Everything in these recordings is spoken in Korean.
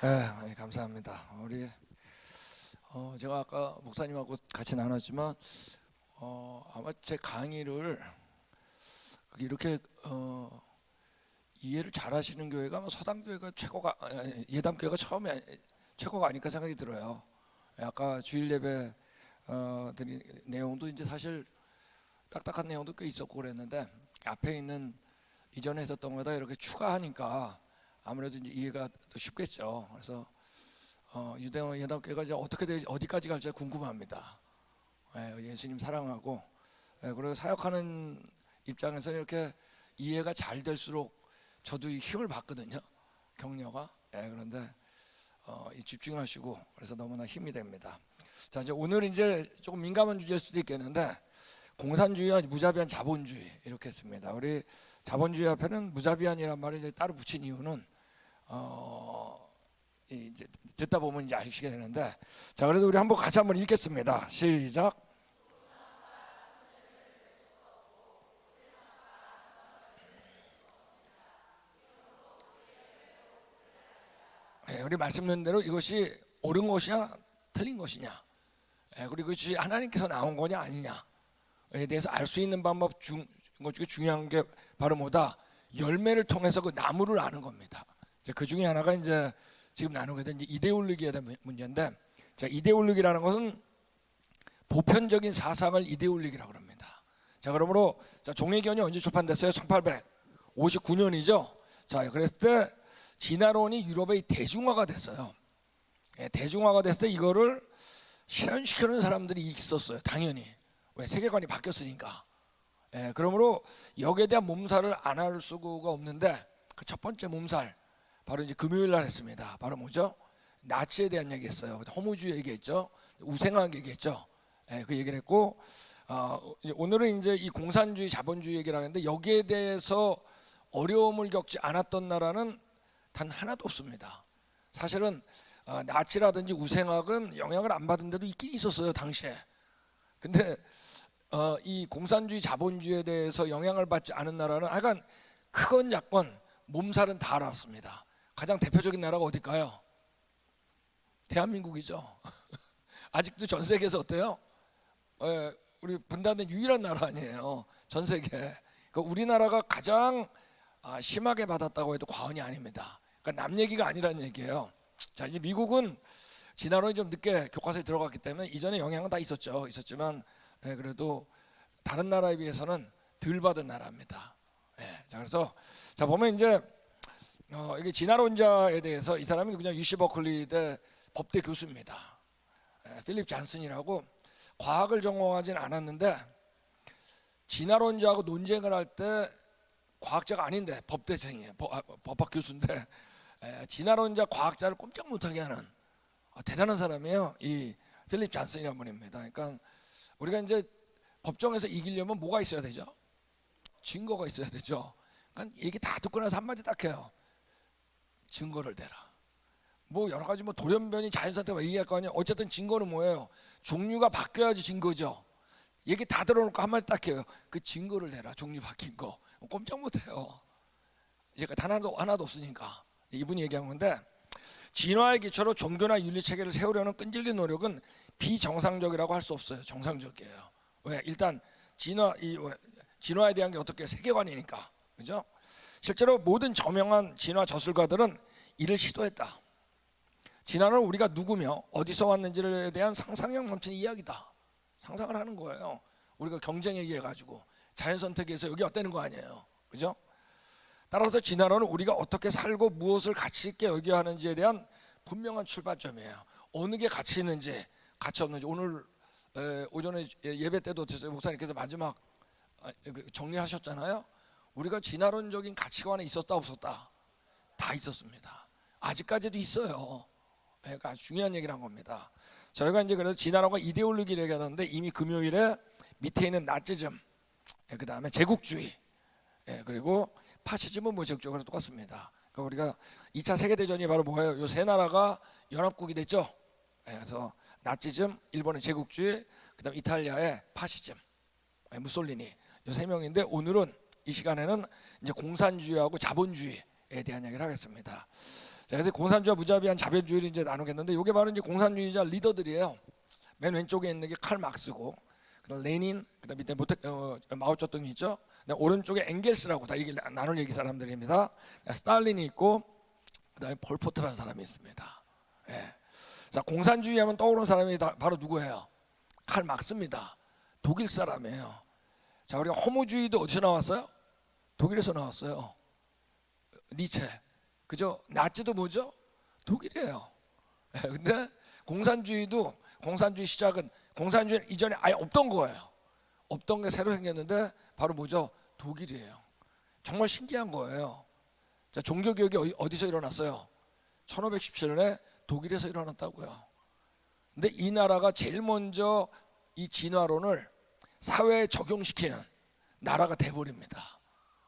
네, 감사합니다. 제가 아까 목사님하고 같이 나눴지만 아마 제 강의를 이렇게 이해를 잘하시는 교회가 아마 서당교회가 최고가 예담교회가 처음에 최고가 아닐까 생각이 들어요. 아까 주일 예배 드린 내용도 이제 사실 딱딱한 내용도 꽤 있었고 그랬는데 앞에 있는 이전에 있었던 거다 이렇게 추가하니까 아무래도 이제 이해가 더 쉽겠죠. 그래서 유대원 예담교회가 이제 어떻게 될지 어디까지 갈지 궁금합니다. 예수님 사랑하고 그리고 사역하는 입장에서는 이렇게 이해가 잘 될수록 저도 힘을 받거든요. 격려가. 그런데 집중하시고 그래서 너무나 힘이 됩니다. 자, 이제 오늘 이제 조금 민감한 주제일 수도 있겠는데 공산주의와 무자비한 자본주의 이렇게 했습니다. 우리 자본주의 앞에는 무자비한이란 말을 이제 따로 붙인 이유는 이제 듣다 보면 이제 아시게 되는데, 자, 그래도 우리 한번 같이 한번 읽겠습니다. 시작. 우리 말씀드린 대로 이것이 옳은 것이냐 틀린 것이냐, 그리고 이것이 하나님께서 나온 거냐 아니냐에 대해서 알 수 있는 방법 것 중에 중요한 게 바로 뭐다? 열매를 통해서 그 나무를 아는 겁니다. 그 중에 하나가 이제 지금 나누게 된 이데올로기에 대한 문제인데, 자, 이데올로기라는 것은 보편적인 사상을 이데올로기라고 합니다. 자, 그러므로 자, 종회견이 언제 출판됐어요? 1859년이죠. 자, 그랬을 때 진화론이 유럽의 대중화가 됐어요. 대중화가 됐을 때 이거를 실현시키는 사람들이 있었어요. 당연히. 왜? 세계관이 바뀌었으니까. 그러므로 여기에 대한 몸살을 안 할 수가 없는데, 그 첫 번째 몸살 바로 이제 금요일 날 했습니다. 바로 뭐죠? 나치에 대한 얘기했어요. 허무주의 얘기했죠. 우생학 얘기했죠. 그 얘기를 했고, 오늘은 이제 이 공산주의 자본주의 얘기를 하는데, 여기에 대해서 어려움을 겪지 않았던 나라는 단 하나도 없습니다. 사실은 나치라든지 우생학은 영향을 안 받은 데도 있긴 있었어요, 당시에. 근데 이 공산주의 자본주의에 대해서 영향을 받지 않은 나라는 하여간 크건 작건 몸살은 다 알았습니다. 가장 대표적인 나라가 어딜까요? 대한민국이죠. 아직도 전 세계에서 어때요? 우리 분단된 유일한 나라 아니에요, 전 세계. 그러니까 우리나라가 가장 심하게 받았다고 해도 과언이 아닙니다. 그러니까 남 얘기가 아니라는 얘기예요. 자, 이제 미국은 진화론이 좀 늦게 교과서에 들어갔기 때문에 이전에 영향은 다 있었지만 그래도 다른 나라에 비해서는 덜 받은 나라입니다. 자, 그래서 자, 보면 이제 이게 진화론자에 대해서 이 사람이 그냥 UC 버클리대 법대 교수입니다. 필립 잔슨이라고. 과학을 전공하지는 않았는데 진화론자하고 논쟁을 할 때 과학자가 아닌데 법대생이에요. 법학 교수인데 진화론자 과학자를 꼼짝 못하게 하는 대단한 사람이에요. 이 필립 잔슨이라는 분입니다. 그러니까 우리가 이제 법정에서 이기려면 뭐가 있어야 되죠? 증거가 있어야 되죠. 그러니까 얘기 다 듣고 나서 한마디 딱 해요. 증거를 대라. 뭐 여러 가지 뭐 돌연변이 자연사한테 얘기할 거 아니에요. 어쨌든 증거는 뭐예요? 종류가 바뀌어야지 증거죠. 얘기 다 들어놓고 한마디 딱 해요. 그 증거를 대라. 종류 바뀐 거. 꼼짝 못해요. 이제 단 하나도 없으니까. 이분이 얘기한 건데, 진화의 기초로 종교나 윤리 체계를 세우려는 끈질긴 노력은 비정상적이라고 할 수 없어요. 정상적이에요. 왜? 일단 진화에 대한 게 어떻게 세계관이니까, 그죠? 실제로 모든 저명한 진화 저술가들은 이를 시도했다. 진화는 우리가 누구며 어디서 왔는지에 대한 상상력 넘치는 이야기다. 상상을 하는 거예요. 우리가 경쟁에 의해 가지고 자연 선택에서 여기 어때는 거 아니에요, 그죠? 따라서 진화론은 우리가 어떻게 살고 무엇을 가치 있게 여겨야 하는지에 대한 분명한 출발점이에요. 어느 게 가치 있는지 가치 없는지. 오늘 오전에 예배 때도 목사님께서 마지막 정리하셨잖아요. 우리가 진화론적인 가치관에 있었다 없었다? 다 있었습니다. 아직까지도 있어요. 그러니까 아주 중요한 얘기를 한 겁니다. 저희가 이제 그래서 진화론과 이데올로기를 얘기하는데, 이미 금요일에 밑에 있는 나치즘, 그 다음에 제국주의, 그리고 파시즘은 뭐 적극적으로 똑같습니다. 그러니까 우리가 2차 세계대전이 바로 뭐예요? 요 세 나라가 연합국이 됐죠. 그래서 나치즘, 일본의 제국주의, 그 다음 이탈리아의 파시즘, 무솔리니, 요 세 명인데, 오늘은 이 시간에는 이제 공산주의하고 자본주의에 대한 이야기를 하겠습니다. 자, 그래서 공산주의와 무자비한 자본주의를 이제 나누겠는데, 이게 바로 이제 공산주의자 리더들이에요. 맨 왼쪽에 있는 게 칼 막스고, 그다음 레닌, 그다음 밑에 마오쩌둥이 있죠. 오른쪽에 엥겔스라고 다 얘기 나눌 얘기 사람들입니다. 스탈린이 있고, 그다음에 폴포트라는 사람이 있습니다. 예. 자, 공산주의하면 떠오르는 사람이 바로 누구예요? 칼 막스입니다. 독일 사람이에요. 자, 우리가 허무주의도 어디서 나왔어요? 독일에서 나왔어요. 니체, 그죠? 나치도 뭐죠? 독일이에요. 예, 근데 공산주의도, 공산주의 시작은, 공산주의 이전에 아예 없던 거예요. 없던 게 새로 생겼는데 바로 뭐죠? 독일이에요. 정말 신기한 거예요. 자, 종교개혁이 어디서 일어났어요? 1517년에 독일에서 일어났다고요. 근데 이 나라가 제일 먼저 이 진화론을 사회에 적용시키는 나라가 돼버립니다.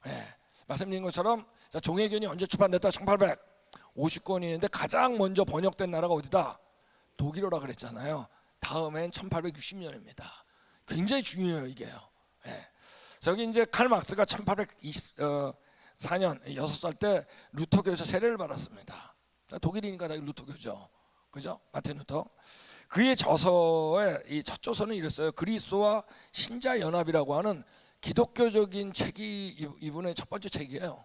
예, 말씀드린 것처럼, 자, 종회견이 언제 출판됐다? 1859년인데 가장 먼저 번역된 나라가 어디다? 독일어라 그랬잖아요. 다음엔 1860년입니다. 굉장히 중요해요, 이게요. 예. 저기 이제 칼 막스가 1824년 6살 때 루터교에서 세례를 받았습니다. 독일이니까 다 루터교죠, 그죠? 마틴 루터. 그의 저서의 이 첫 조서는 이랬어요. 그리스도와 신자 연합이라고 하는 기독교적인 책이 이분의 첫 번째 책이에요.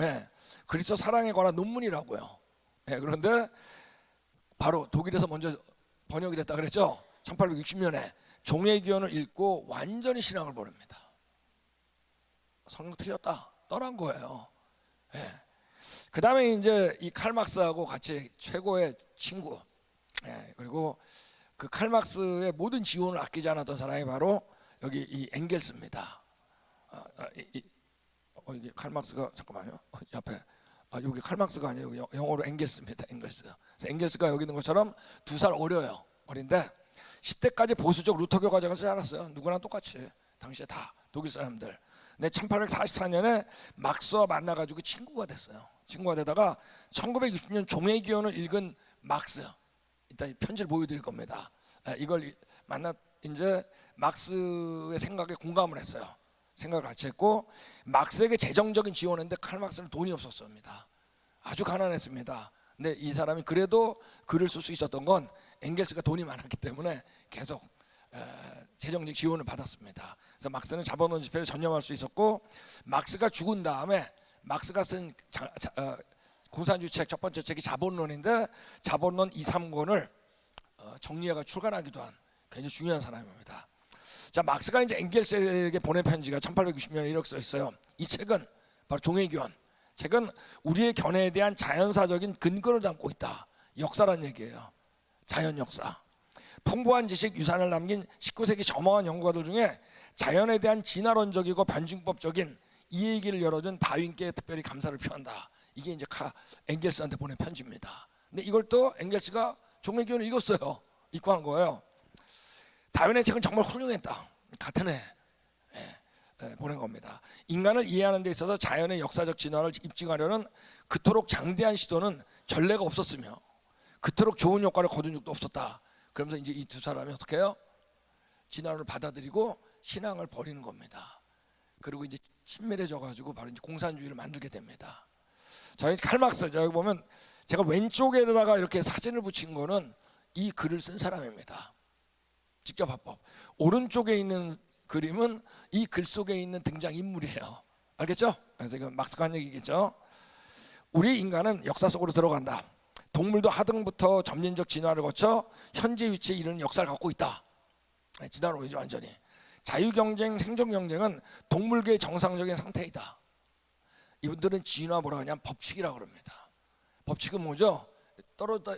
예. 그리스도 사랑에 관한 논문이라고요. 예. 그런데 바로 독일에서 먼저 번역이 됐다 그랬죠. 1860년에 종회기원을 읽고 완전히 신앙을 버립니다. 성경 틀렸다, 떠난 거예요. 예. 그 다음에 이제 이 칼막스하고 같이 최고의 친구, 예. 그리고 그 칼막스의 모든 지원을 아끼지 않았던 사람이 바로 여기 이 엥겔스입니다. 이게 칼막스가, 잠깐만요, 옆에, 여기 칼막스가 아니에요. 영어로 엥겔스입니다. 엥겔스. 그래서 엥겔스가 여기 있는 것처럼 2살 어려요. 어린데 10대까지 보수적 루터교 과정을 쓰지 않았어요. 누구나 똑같이 당시에 다 독일 사람들. 근데 1844년에 막스와 만나가지고 친구가 됐어요. 친구가 되다가 1960년 종회기원을 읽은 막스, 이따 편지를 보여드릴 겁니다. 이걸 만나 이제 막스의 생각에 공감을 했어요. 생각을 같이 했고, 막스에게 재정적인 지원했는데 칼 막스는 돈이 없었습니다. 아주 가난했습니다. 근데 이 사람이 그래도 글을 쓸 수 있었던 건 엥겔스가 돈이 많았기 때문에 계속 재정적 지원을 받았습니다. 그래서 막스는 자본론 집회를 전념할 수 있었고, 막스가 죽은 다음에 막스가 쓴 공산주의 책 첫 번째 책이 자본론인데, 자본론 2, 3권을 정리해가 출간하기도 한 굉장히 중요한 사람입니다. 자, 막스가 이제 엥겔스에게 보낸 편지가 1860년에 이렇게 써 있어요. 이 책은 바로 종회기원 책은 우리의 견해에 대한 자연사적인 근거를 담고 있다. 역사란 얘기예요. 자연 역사. 풍부한 지식 유산을 남긴 19세기 저명한 연구가들 중에 자연에 대한 진화론적이고 변증법적인 이 얘기를 열어준 다윈께 특별히 감사를 표한다. 이게 이제 엥겔스한테 보낸 편지입니다. 근데 이걸 또 엥겔스가 종회기원을 읽었어요. 읽고 한 거예요. 다윈의 책은 정말 훌륭했다. 같은 해 보낸 겁니다. 인간을 이해하는 데 있어서 자연의 역사적 진화를 입증하려는 그토록 장대한 시도는 전례가 없었으며 그토록 좋은 효과를 거둔 적도 없었다. 그러면서 이제 이 두 사람이 어떻게 해요? 진화를 받아들이고 신앙을 버리는 겁니다. 그리고 이제 친밀해져 가지고 바로 이제 공산주의를 만들게 됩니다. 저희 칼막스, 여기 보면 제가 왼쪽에다가 이렇게 사진을 붙인 거는 이 글을 쓴 사람입니다. 직접 합법. 오른쪽에 있는 그림은 이 글 속에 있는 등장 인물이에요. 알겠죠? 그래서 이건 막스가 한 얘기겠죠. 우리 인간은 역사 속으로 들어간다. 동물도 하등부터 점진적 진화를 거쳐 현재 위치에 이르는 역사를 갖고 있다. 진화론이죠, 완전히. 자유경쟁, 생존경쟁은 동물계의 정상적인 상태이다. 이분들은 진화 뭐라 하냐면 법칙이라고 그럽니다. 법칙은 뭐죠? 떨어졌다,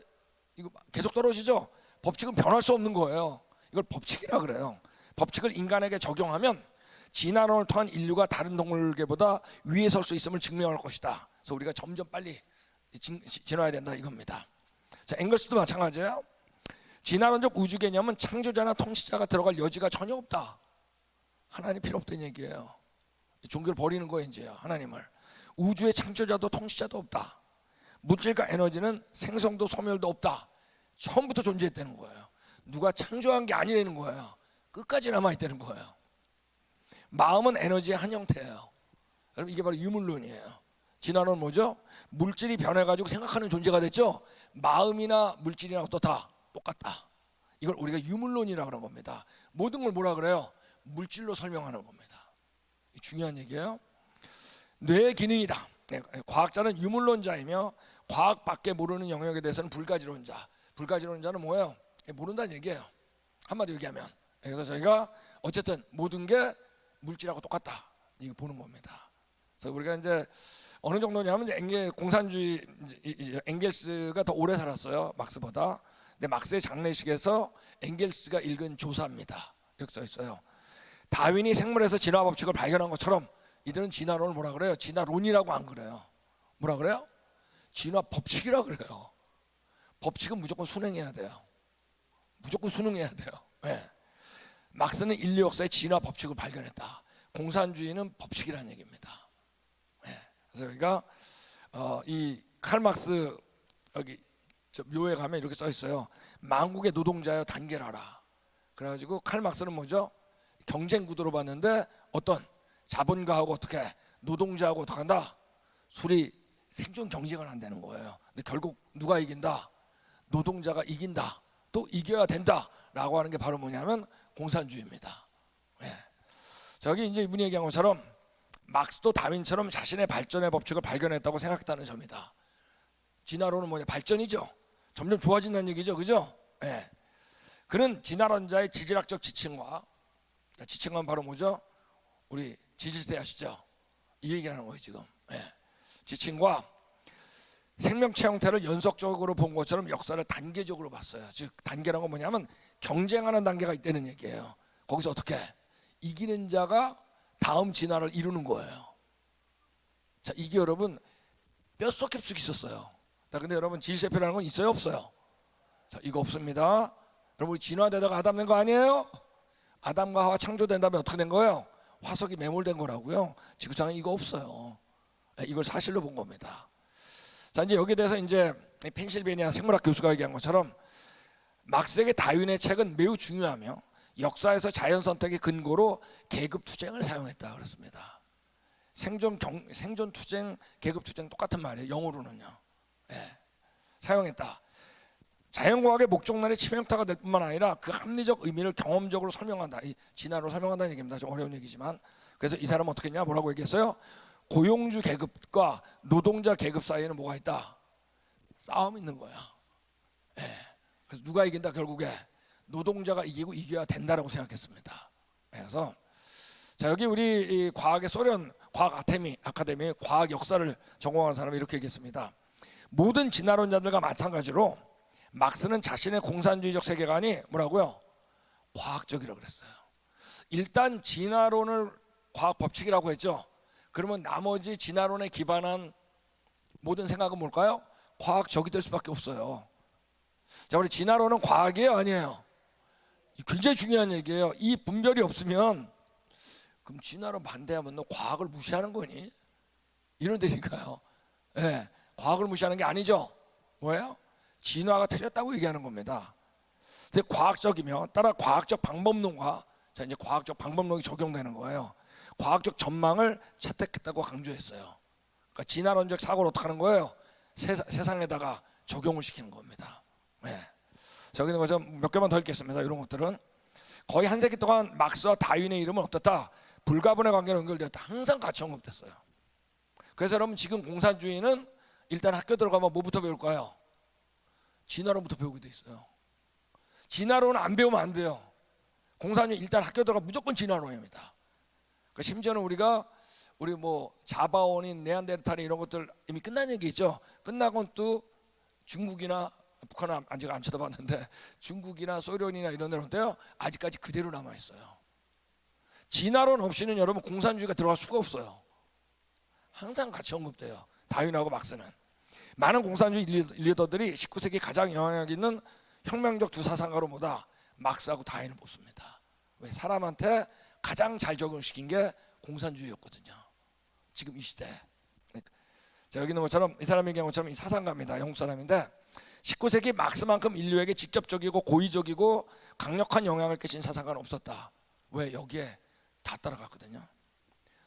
이거 계속 떨어지죠? 법칙은 변할 수 없는 거예요. 이걸 법칙이라 그래요. 법칙을 인간에게 적용하면 진화론을 통한 인류가 다른 동물계보다 위에 설 수 있음을 증명할 것이다. 그래서 우리가 점점 빨리 진화해야 된다 이겁니다. 자, 엥겔스도 마찬가지예요. 진화론적 우주 개념은 창조자나 통치자가 들어갈 여지가 전혀 없다. 하나님 필요 없다는 얘기예요. 종교를 버리는 거예요, 이제 하나님을. 우주의 창조자도 통치자도 없다. 물질과 에너지는 생성도 소멸도 없다. 처음부터 존재했다는 거예요. 누가 창조한 게 아니라는 거예요. 끝까지 남아있다는 거예요. 마음은 에너지의 한 형태예요. 여러분, 이게 바로 유물론이에요. 진화론은 뭐죠? 물질이 변해가지고 생각하는 존재가 됐죠. 마음이나 물질이랑 어떻다? 똑같다. 이걸 우리가 유물론이라고 하는 겁니다. 모든 걸 뭐라 그래요? 물질로 설명하는 겁니다. 중요한 얘기예요. 뇌의 기능이다. 과학자는 유물론자이며 과학밖에 모르는 영역에 대해서는 불가지론자. 불가지론자는 뭐예요? 모른다는 얘기예요. 한마디로 얘기하면. 그래서 저희가 어쨌든 모든 게 물질하고 똑같다. 이거 보는 겁니다. 그래서 우리가 이제 어느 정도냐면 공산주의 엥겔스가 더 오래 살았어요. 막스보다. 근데 막스의 장례식에서 엥겔스가 읽은 조사입니다. 이렇게 써 있어요. 다윈이 생물에서 진화 법칙을 발견한 것처럼 이들은 진화론을 뭐라 그래요? 진화론이라고 안 그래요. 뭐라 그래요? 진화 법칙이라고 그래요. 법칙은 무조건 순응해야 돼요. 무조건 순응해야 돼요. 네. 막스는 인류 역사의 진화 법칙을 발견했다. 공산주의는 법칙이라는 얘기입니다. 네. 그래서 여기가 이 칼막스 여기 묘에 가면 이렇게 써 있어요. 만국의 노동자여 단결하라. 그래가지고 칼막스는 뭐죠? 경쟁 구도로 봤는데 어떤 자본가하고 어떻게 노동자하고 어떻게 한다? 둘이 생존 경쟁을 한다는 거예요. 근데 결국 누가 이긴다? 노동자가 이긴다. 또 이겨야 된다라고 하는 게 바로 뭐냐면 공산주의입니다. 네. 저기 이제 이분이 얘기한 것처럼 막스도 다윈처럼 자신의 발전의 법칙을 발견했다고 생각했다는 점이다. 진화론은 뭐냐? 발전이죠. 점점 좋아진다는 얘기죠, 그죠? 네. 그는 진화론자의 지질학적 지층과 지층은 바로 뭐죠? 우리 지질세 아시죠? 이 얘기를 하는 거예요 지금. 네. 지층과 생명체 형태를 연속적으로 본 것처럼 역사를 단계적으로 봤어요. 즉 단계라는 건 뭐냐면 경쟁하는 단계가 있다는 얘기예요. 거기서 어떻게 이기는 자가 다음 진화를 이루는 거예요. 자, 이게 여러분 뼛속 깊숙이 있었어요. 자, 근데 여러분 질세표라는 건 있어요, 없어요? 자, 이거 없습니다. 여러분 우리 진화되다가 아담 된 거 아니에요? 아담과 하와 창조된 다음에 어떻게 된 거예요? 화석이 매몰된 거라고요. 지구상에 이거 없어요. 이걸 사실로 본 겁니다. 자, 이제 여기에 대해서 이제 펜실베니아 생물학 교수가 얘기한 것처럼 막스에게 다윈의 책은 매우 중요하며 역사에서 자연 선택의 근거로 계급 투쟁을 사용했다 그랬습니다. 생존 투쟁, 계급 투쟁 똑같은 말이에요. 영어로는요. 네. 사용했다. 자연과학의 목적론의 치명타가 될 뿐만 아니라 그 합리적 의미를 경험적으로 설명한다. 이 진화로 설명한다는 얘기입니다. 좀 어려운 얘기지만. 그래서 이 사람은 어떻게 했냐? 뭐라고 얘기했어요? 고용주 계급과 노동자 계급 사이에는 뭐가 있다? 싸움이 있는 거야. 네. 그래서 누가 이긴다? 결국에 노동자가 이기고 이겨야 된다라고 생각했습니다. 그래서 자, 여기 우리 이 과학의 소련 과학 아카데미 과학 역사를 전공하는 사람이 이렇게 얘기했습니다. 모든 진화론자들과 마찬가지로 막스는 자신의 공산주의적 세계관이 뭐라고요? 과학적이라고 그랬어요. 일단 진화론을 과학 법칙이라고 했죠. 그러면 나머지 진화론에 기반한 모든 생각은 뭘까요? 과학적이 될 수밖에 없어요. 자, 우리 진화론은 과학이에요, 아니에요? 굉장히 중요한 얘기예요. 이 분별이 없으면 그럼 진화론 반대하면 너 과학을 무시하는 거니? 이런 데니까요. 네, 과학을 무시하는 게 아니죠. 뭐예요? 진화가 틀렸다고 얘기하는 겁니다. 과학적이며 따라 과학적 방법론과 자 이제 과학적 방법론이 적용되는 거예요. 과학적 전망을 채택했다고 강조했어요. 그러니까 진화론적 사고를 어떻게 하는 거예요? 세상에다가 적용을 시키는 겁니다. 네. 저기 있는 거 좀 몇 개만 더 읽겠습니다. 이런 것들은 거의 한 세기 동안 막스와 다윈의 이름은 어떻다? 불가분의 관계로 연결되었다. 항상 같이 언급됐어요. 그래서 여러분 지금 공산주의는 일단 학교 들어가면 뭐부터 배울까요? 진화론부터 배우게 돼 있어요. 진화론은 안 배우면 안 돼요. 공산주의 일단 학교 들어가 무조건 진화론입니다. 그러니까 심지어는 우리 뭐 자바원인 네안데르탈인 이런 것들 이미 끝난 얘기 있죠. 끝나고는 또 중국이나 북한은 아직 안 쳐다봤는데 중국이나 소련이나 이런 데는 어때요? 아직까지 그대로 남아 있어요. 진화론 없이는 여러분 공산주의가 들어갈 수가 없어요. 항상 같이 언급돼요. 다윈하고 막스는. 많은 공산주의 리더들이 19세기 가장 영향력 있는 혁명적 두 사상가로 보다 막스하고 다윈을 뽑습니다. 왜? 사람한테 가장 잘 적용시킨 게 공산주의였거든요. 지금 이 시대. 자, 여기 있는 것처럼 이 사람이 얘기한 것처럼 이 사상가입니다. 영국 사람인데 19세기 막스만큼 인류에게 직접적이고 고의적이고 강력한 영향을 끼친 사상가는 없었다. 왜? 여기에 다 따라갔거든요.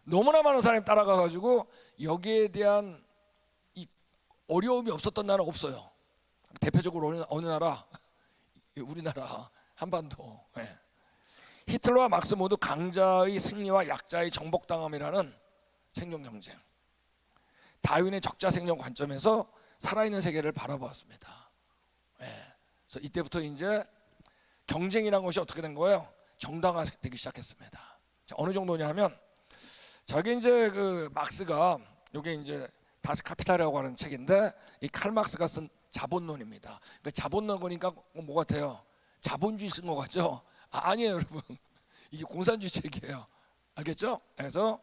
너무나 많은 사람이 따라가가지고 여기에 대한 이 어려움이 없었던 나라는 없어요. 대표적으로 어느 나라? 우리나라 한반도. 예. 히틀러와 막스 모두 강자의 승리와 약자의 정복당함이라는 생존 경쟁. 다윈의 적자 생존 관점에서 살아있는 세계를 바라보았습니다. 예. 그래서 이때부터 이제 경쟁이라는 것이 어떻게 된 거예요? 정당화되기 시작했습니다. 자, 어느 정도냐 하면 저게 이제 그 막스가 요게 이제 다스 카피탈이라고 하는 책인데 이 칼 막스가 쓴 자본론입니다. 그러니까 자본론 거니까 뭐 같아요? 자본주의 쓴 것 같죠? 아니에요, 여러분. 이게 공산주의 책이에요. 알겠죠? 그래서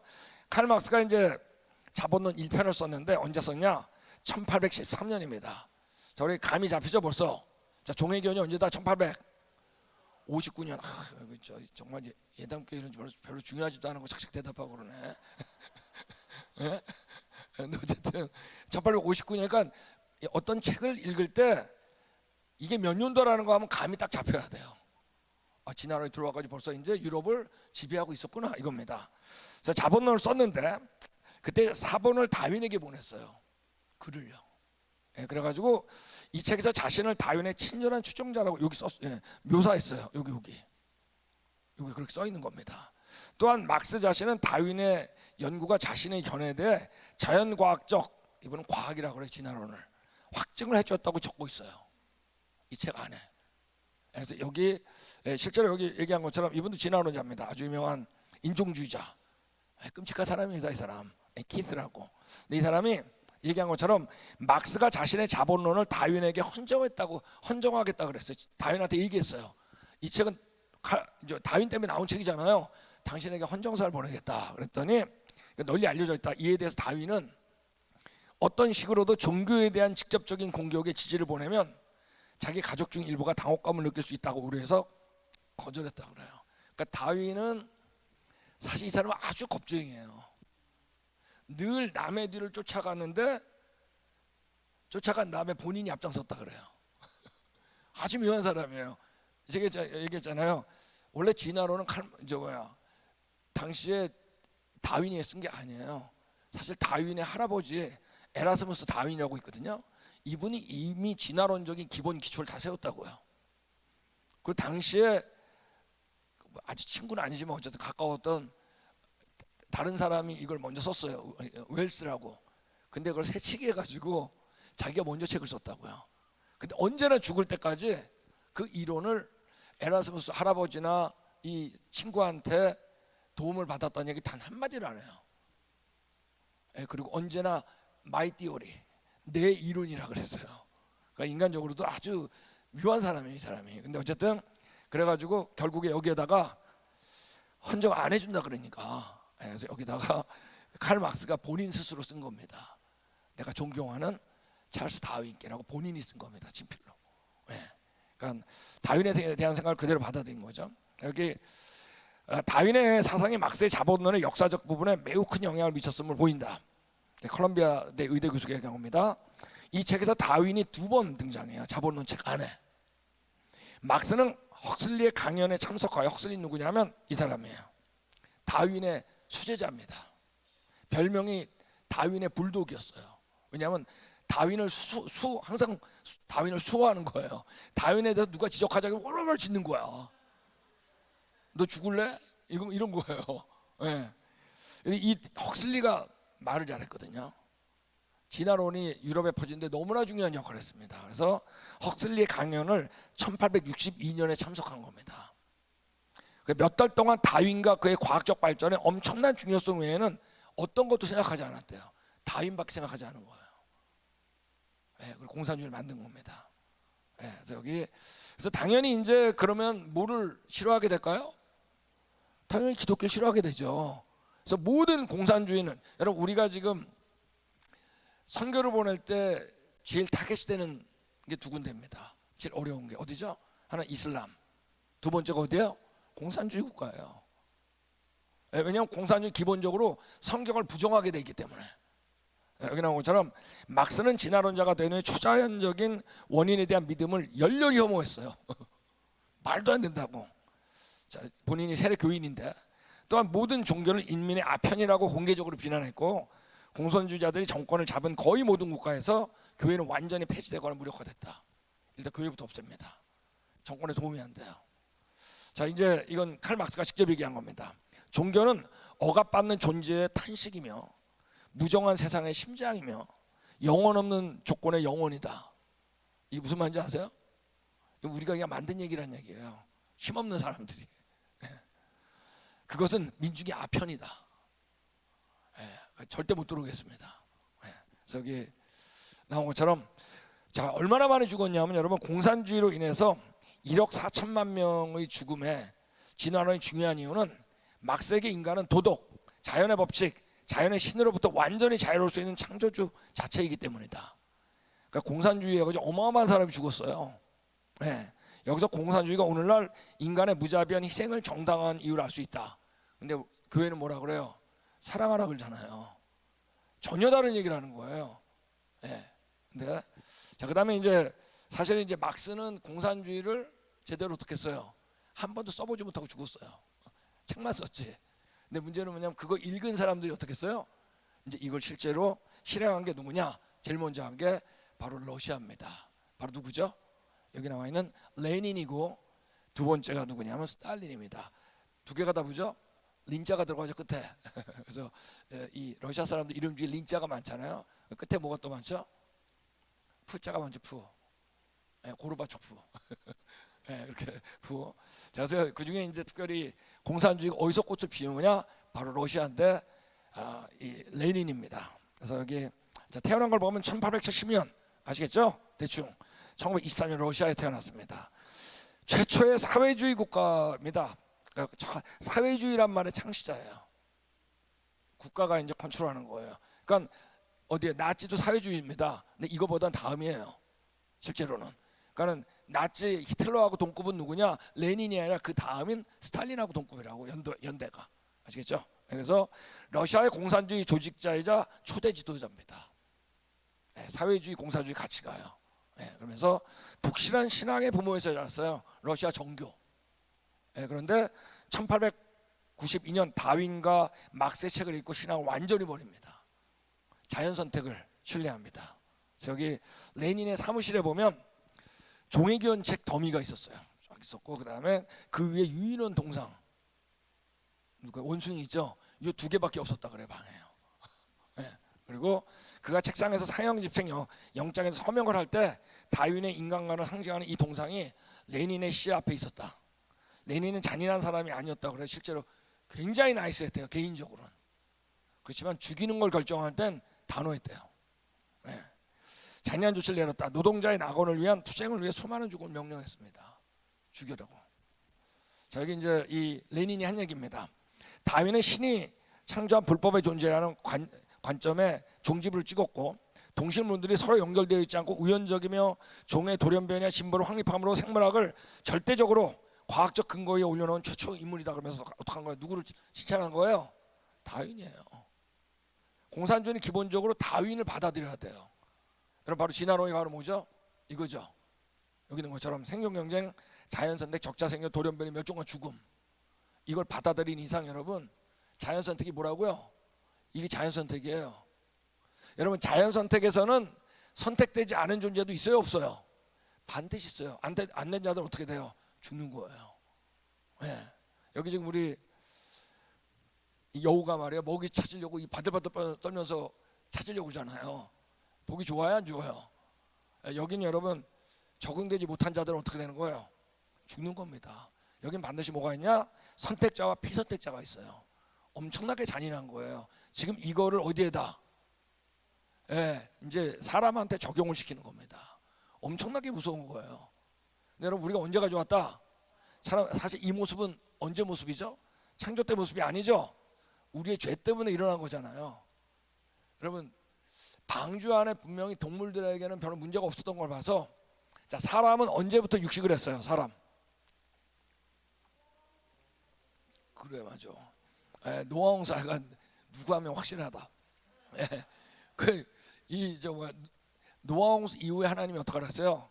칼 막스가 이제 자본론 1편을 썼는데 언제 썼냐? 1813년입니다. 자, 우리 감이 잡히죠 벌써? 자, 종회견이 언제다? 1859년. 정말 예담교회는 별로 중요하지도 않은 거 착착 대답하고 그러네. 예? 근데 어쨌든 1859년이니까 어떤 책을 읽을 때 이게 몇 년도라는 거 하면 감이 딱 잡혀야 돼요. 진화론이 들어와가지고 벌써 이제 유럽을 지배하고 있었구나 이겁니다. 그래서 자본론을 썼는데 그때 사본을 다윈에게 보냈어요. 글을요. 예, 그래가지고 이 책에서 자신을 다윈의 친절한 추종자라고 여기 묘사했어요. 여기 그렇게 써 있는 겁니다. 또한 막스 자신은 다윈의 연구가 자신의 견해에 대해 자연과학적, 이번은 과학이라고 그래요. 진화론을 확증을 해줬다고 적고 있어요. 이 책 안에. 그래서 여기 실제로 여기 얘기한 것처럼 이분도 진화론자입니다. 아주 유명한 인종주의자. 끔찍한 사람입니다. 이 사람. 키스라고. 근데 이 사람이 얘기한 것처럼 막스가 자신의 자본론을 다윈에게 헌정하겠다 그랬어요. 다윈한테 얘기했어요. 이 책은 다윈 때문에 나온 책이잖아요. 당신에게 헌정사를 보내겠다 그랬더니 널리 알려져 있다. 이에 대해서 다윈은 어떤 식으로도 종교에 대한 직접적인 공격에 지지를 보내면 자기 가족 중 일부가 당혹감을 느낄 수 있다고 우려해서 거절했다 그래요. 그러니까 다윈은 사실 이 사람은 아주 겁쟁이에요. 늘 남의 뒤를 쫓아갔는데 쫓아간 다음에 본인이 앞장섰다 그래요. 아주 묘한 사람이에요. 제가 얘기했잖아요. 원래 진화론은 당시에 다윈이 쓴 게 아니에요. 사실 다윈의 할아버지 에라스무스 다윈이라고 있거든요. 이분이 이미 진화론적인 기본 기초를 다 세웠다고요. 그 당시에 아주 친구는 아니지만 어쨌든 가까웠던 다른 사람이 이걸 먼저 썼어요. 웰스라고. 근데 그걸 새치기 해가지고 자기가 먼저 책을 썼다고요. 근데 언제나 죽을 때까지 그 이론을 에라스무스 할아버지나 이 친구한테 도움을 받았다는 얘기 단 한마디를 안 해요. 그리고 언제나 마이 띠오리, 내 이론이라 그랬어요. 그러니까 인간적으로도 아주 묘한 사람이에요, 이 사람이. 근데 어쨌든 그래가지고 결국에 여기에다가 헌정 안 해준다 그러니까 그래서 여기다가 칼 막스가 본인 스스로 쓴 겁니다. 내가 존경하는 찰스 다윈께라고 본인이 쓴 겁니다. 친필로. 그러니까 다윈에 대한 생각을 그대로 받아들인 거죠. 여기 다윈의 사상이 막스의 자본론의 역사적 부분에 매우 큰 영향을 미쳤음을 보인다. 컬럼비아대 의대 교수가 얘기한 겁니다. 이 책에서 다윈이 2번 등장해요. 자본론 책 안에. 막스는 헉슬리의 강연에 참석하여, 헉슬리 누구냐면 이 사람이에요. 다윈의 수제자입니다. 별명이 다윈의 불독이었어요. 왜냐하면 다윈을 항상 다윈을 수호하는 거예요. 다윈에 대해서 누가 지적하자고 월월월 짓는 거야. 너 죽을래? 이런 거예요. 네. 이 헉슬리가 말을 잘했거든요. 진화론이 유럽에 퍼지는데 너무나 중요한 역할을 했습니다. 그래서 헉슬리의 강연을 1862년에 참석한 겁니다. 몇 달 동안 다윈과 그의 과학적 발전에 엄청난 중요성 외에는 어떤 것도 생각하지 않았대요. 다윈밖에 생각하지 않은 거예요. 그리고 공산주의를 만든 겁니다. 그래서 당연히 이제 그러면 뭐를 싫어하게 될까요? 당연히 기독교를 싫어하게 되죠. 그래서 모든 공산주의는, 여러분 우리가 지금 선교를 보낼 때 제일 타겟이 되는 게 2군데입니다. 제일 어려운 게 어디죠? 하나 이슬람, 2번째가 어디예요? 공산주의 국가예요. 왜냐하면 공산주의 기본적으로 성경을 부정하게 돼 있기 때문에. 여기 나온 것처럼 막스는 진화론자가 되는 초자연적인 원인에 대한 믿음을 열렬히 혐오했어요. 말도 안 된다고. 자, 본인이 세례 교인인데 또한 모든 종교를 인민의 아편이라고 공개적으로 비난했고, 공산주의자들이 정권을 잡은 거의 모든 국가에서 교회는 완전히 폐지되거나 무력화됐다. 일단 교회부터 없앱니다. 정권에 도움이 안 돼요. 자, 이제 이건 칼 막스가 직접 얘기한 겁니다. 종교는 억압받는 존재의 탄식이며 무정한 세상의 심장이며 영혼 없는 조건의 영혼이다. 이게 무슨 말인지 아세요? 우리가 그냥 만든 얘기란 얘기예요. 힘없는 사람들이. 그것은 민중의 아편이다. 절대 못 들어오겠습니다. 그래서 여기 나온 것처럼, 자, 얼마나 많이 죽었냐면 여러분, 공산주의로 인해서 1억 4천만 명의 죽음에 진화론이 중요한 이유는 막세기 인간은 도덕, 자연의 법칙, 자연의 신으로부터 완전히 자유로울 수 있는 창조주 자체이기 때문이다. 그러니까 공산주의에 가지고 어마어마한 사람이 죽었어요. 여기서 공산주의가 오늘날 인간의 무자비한 희생을 정당한 이유를 알 수 있다. 근데 교회는 뭐라 그래요? 사랑하라 그러잖아요. 전혀 다른 얘기를 하는 거예요. 근데 자, 그다음에 이제 사실 이제 막스는 공산주의를 제대로 어떻게 써요? 한 번도 써보지 못하고 죽었어요. 책만 썼지. 근데 문제는 뭐냐면 그거 읽은 사람들이 어떻게 써요? 이제 이걸 실제로 실행한 게 누구냐? 제일 먼저 한 게 바로 러시아입니다. 바로 누구죠? 여기 나와 있는 레닌이고, 두 번째가 누구냐면 스탈린입니다. 두 개가 다 뭐죠? 린자가 들어가죠, 끝에. 그래서 이 러시아 사람들 이름 중에 린자가 많잖아요. 끝에 뭐가 또 많죠? 푸자가 많죠. 푸. 고르바초프. 이렇게 푸. 자, 그래서 그 중에 이제 특별히 공산주의가 어디서 꽃을 피우느냐? 바로 러시아인데, 이 레닌입니다. 그래서 여기 자, 태어난 걸 보면 1870년 아시겠죠? 대충 1924년 러시아에 태어났습니다. 최초의 사회주의 국가입니다. 그러니까 사회주의란 말의 창시자예요. 국가가 이제 컨트롤하는 거예요. 그러니까 어디에 나치도 사회주의입니다. 근데 이거보단 다음이에요. 실제로는. 그러니까 나치 히틀러하고 동급은 누구냐? 레닌이 아니라 그 다음인 스탈린하고 동급이라고, 연대가. 아시겠죠? 그래서 러시아의 공산주의 조직자이자 초대 지도자입니다. 사회주의 공산주의 같이 가요. 그러면서 독실한 신앙의 부모에서 자랐어요. 러시아 정교. 그런데 1892년 다윈과 막스의 책을 읽고 신앙을 완전히 버립니다. 자연 선택을 신뢰합니다. 여기 레닌의 사무실에 보면 종회기원 책 더미가 있었어요. 쫙 있었고, 그 다음에 그 위에 유인원 동상, 원숭이 있죠? 이 두 개밖에 없었다 그래, 방에요. 그리고 그가 책상에서 사형 집행 영장에서 서명을 할 때 다윈의 인간관을 상징하는 이 동상이 레닌의 시 앞에 있었다. 레닌은 잔인한 사람이 아니었다 그래. 실제로 굉장히 나이스했대요, 개인적으로는. 그렇지만 죽이는 걸 결정할 땐 단호했대요. 잔인한 조치를 내렸다. 노동자의 낙원을 위한 투쟁을 위해 수많은 죽음을 명령했습니다. 죽이려고. 자, 여기 이제 이 레닌이 한 얘기입니다. 다윈은 신이 창조한 불법의 존재라는 관점에 종지부를 찍었고, 동식물들이 서로 연결되어 있지 않고 우연적이며 종의 돌연변이나 심벌을 확립함으로 생물학을 절대적으로 과학적 근거에 올려놓은 최초 인물이다 그러면서 어떻게 한 거예요? 누구를 칭찬한 거예요? 다윈이에요. 공산주의는 기본적으로 다윈을 받아들여야 돼요. 여러분, 바로 진화론이 바로 뭐죠? 이거죠. 여기 있는 것처럼 생존 경쟁, 자연 선택, 적자 생존, 돌연변이, 멸종과 죽음. 이걸 받아들인 이상 여러분, 자연 선택이 뭐라고요? 이게 자연 선택이에요. 여러분, 자연 선택에서는 선택되지 않은 존재도 있어요, 없어요? 반드시 있어요. 안 된 자들은 어떻게 돼요? 죽는 거예요. 여기 지금 우리 여우가 말이에요, 먹이 찾으려고 이 바들바들 떨면서 찾으려고 하잖아요. 보기 좋아요, 안 좋아요? 여기는 여러분, 적응되지 못한 자들은 어떻게 되는 거예요? 죽는 겁니다. 여긴 반드시 뭐가 있냐? 선택자와 피선택자가 있어요. 엄청나게 잔인한 거예요. 지금 이거를 어디에다? 이제 사람한테 적용을 시키는 겁니다. 엄청나게 무서운 거예요. 근데 여러분, 우리가 언제 가져왔다? 사실 이 모습은 언제 모습이죠? 창조 때 모습이 아니죠? 우리의 죄 때문에 일어난 거잖아요. 여러분, 방주 안에 분명히 동물들에게는 별로 문제가 없었던 걸 봐서, 자, 사람은 언제부터 육식을 했어요? 사람. 그래, 맞아. 노아홍사가 누구 하면 확실하다. 노아홍수 이후에 하나님이 어떻게 하셨어요?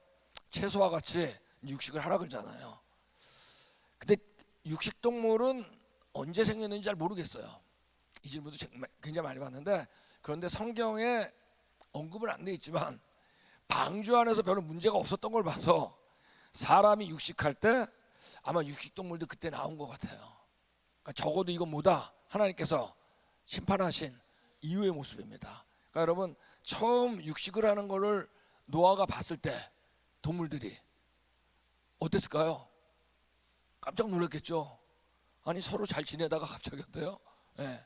채소와 같이 육식을 하라 그러잖아요. 근데 육식동물은 언제 생겼는지 잘 모르겠어요. 이 질문도 굉장히 많이 받는데, 그런데 성경에 언급은 안 돼 있지만 방주 안에서 별로 문제가 없었던 걸 봐서 사람이 육식할 때 아마 육식동물도 그때 나온 것 같아요. 그러니까 적어도 이건 뭐다? 하나님께서 심판하신 이후의 모습입니다. 그러니까 여러분, 처음 육식을 하는 거를 노아가 봤을 때 동물들이 어땠을까요? 깜짝 놀랐겠죠. 아니, 서로 잘 지내다가 갑자기 어때요? 네.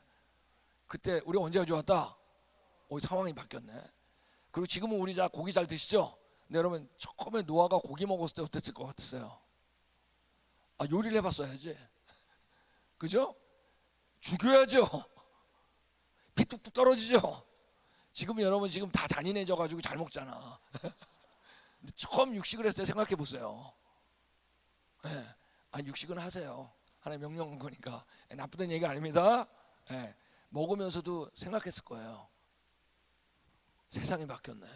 그때 우리 언제가 좋았다? 상황이 바뀌었네. 그리고 지금은 우리 자 고기 잘 드시죠? 근데 여러분, 처음에 노아가 고기 먹었을 때 어땠을 것 같으세요? 요리를 해봤어야지. 그죠? 죽여야죠. 피 뚝뚝 떨어지죠. 지금 여러분 지금 다 잔인해져 가지고 잘 먹잖아. 근데 처음 육식을 했을 때 생각해 보세요. 네. 육식은 하세요. 하나님 명령한 거니까. 나쁘다는 얘기 아닙니다. 네. 먹으면서도 생각했을 거예요. 세상이 바뀌었네.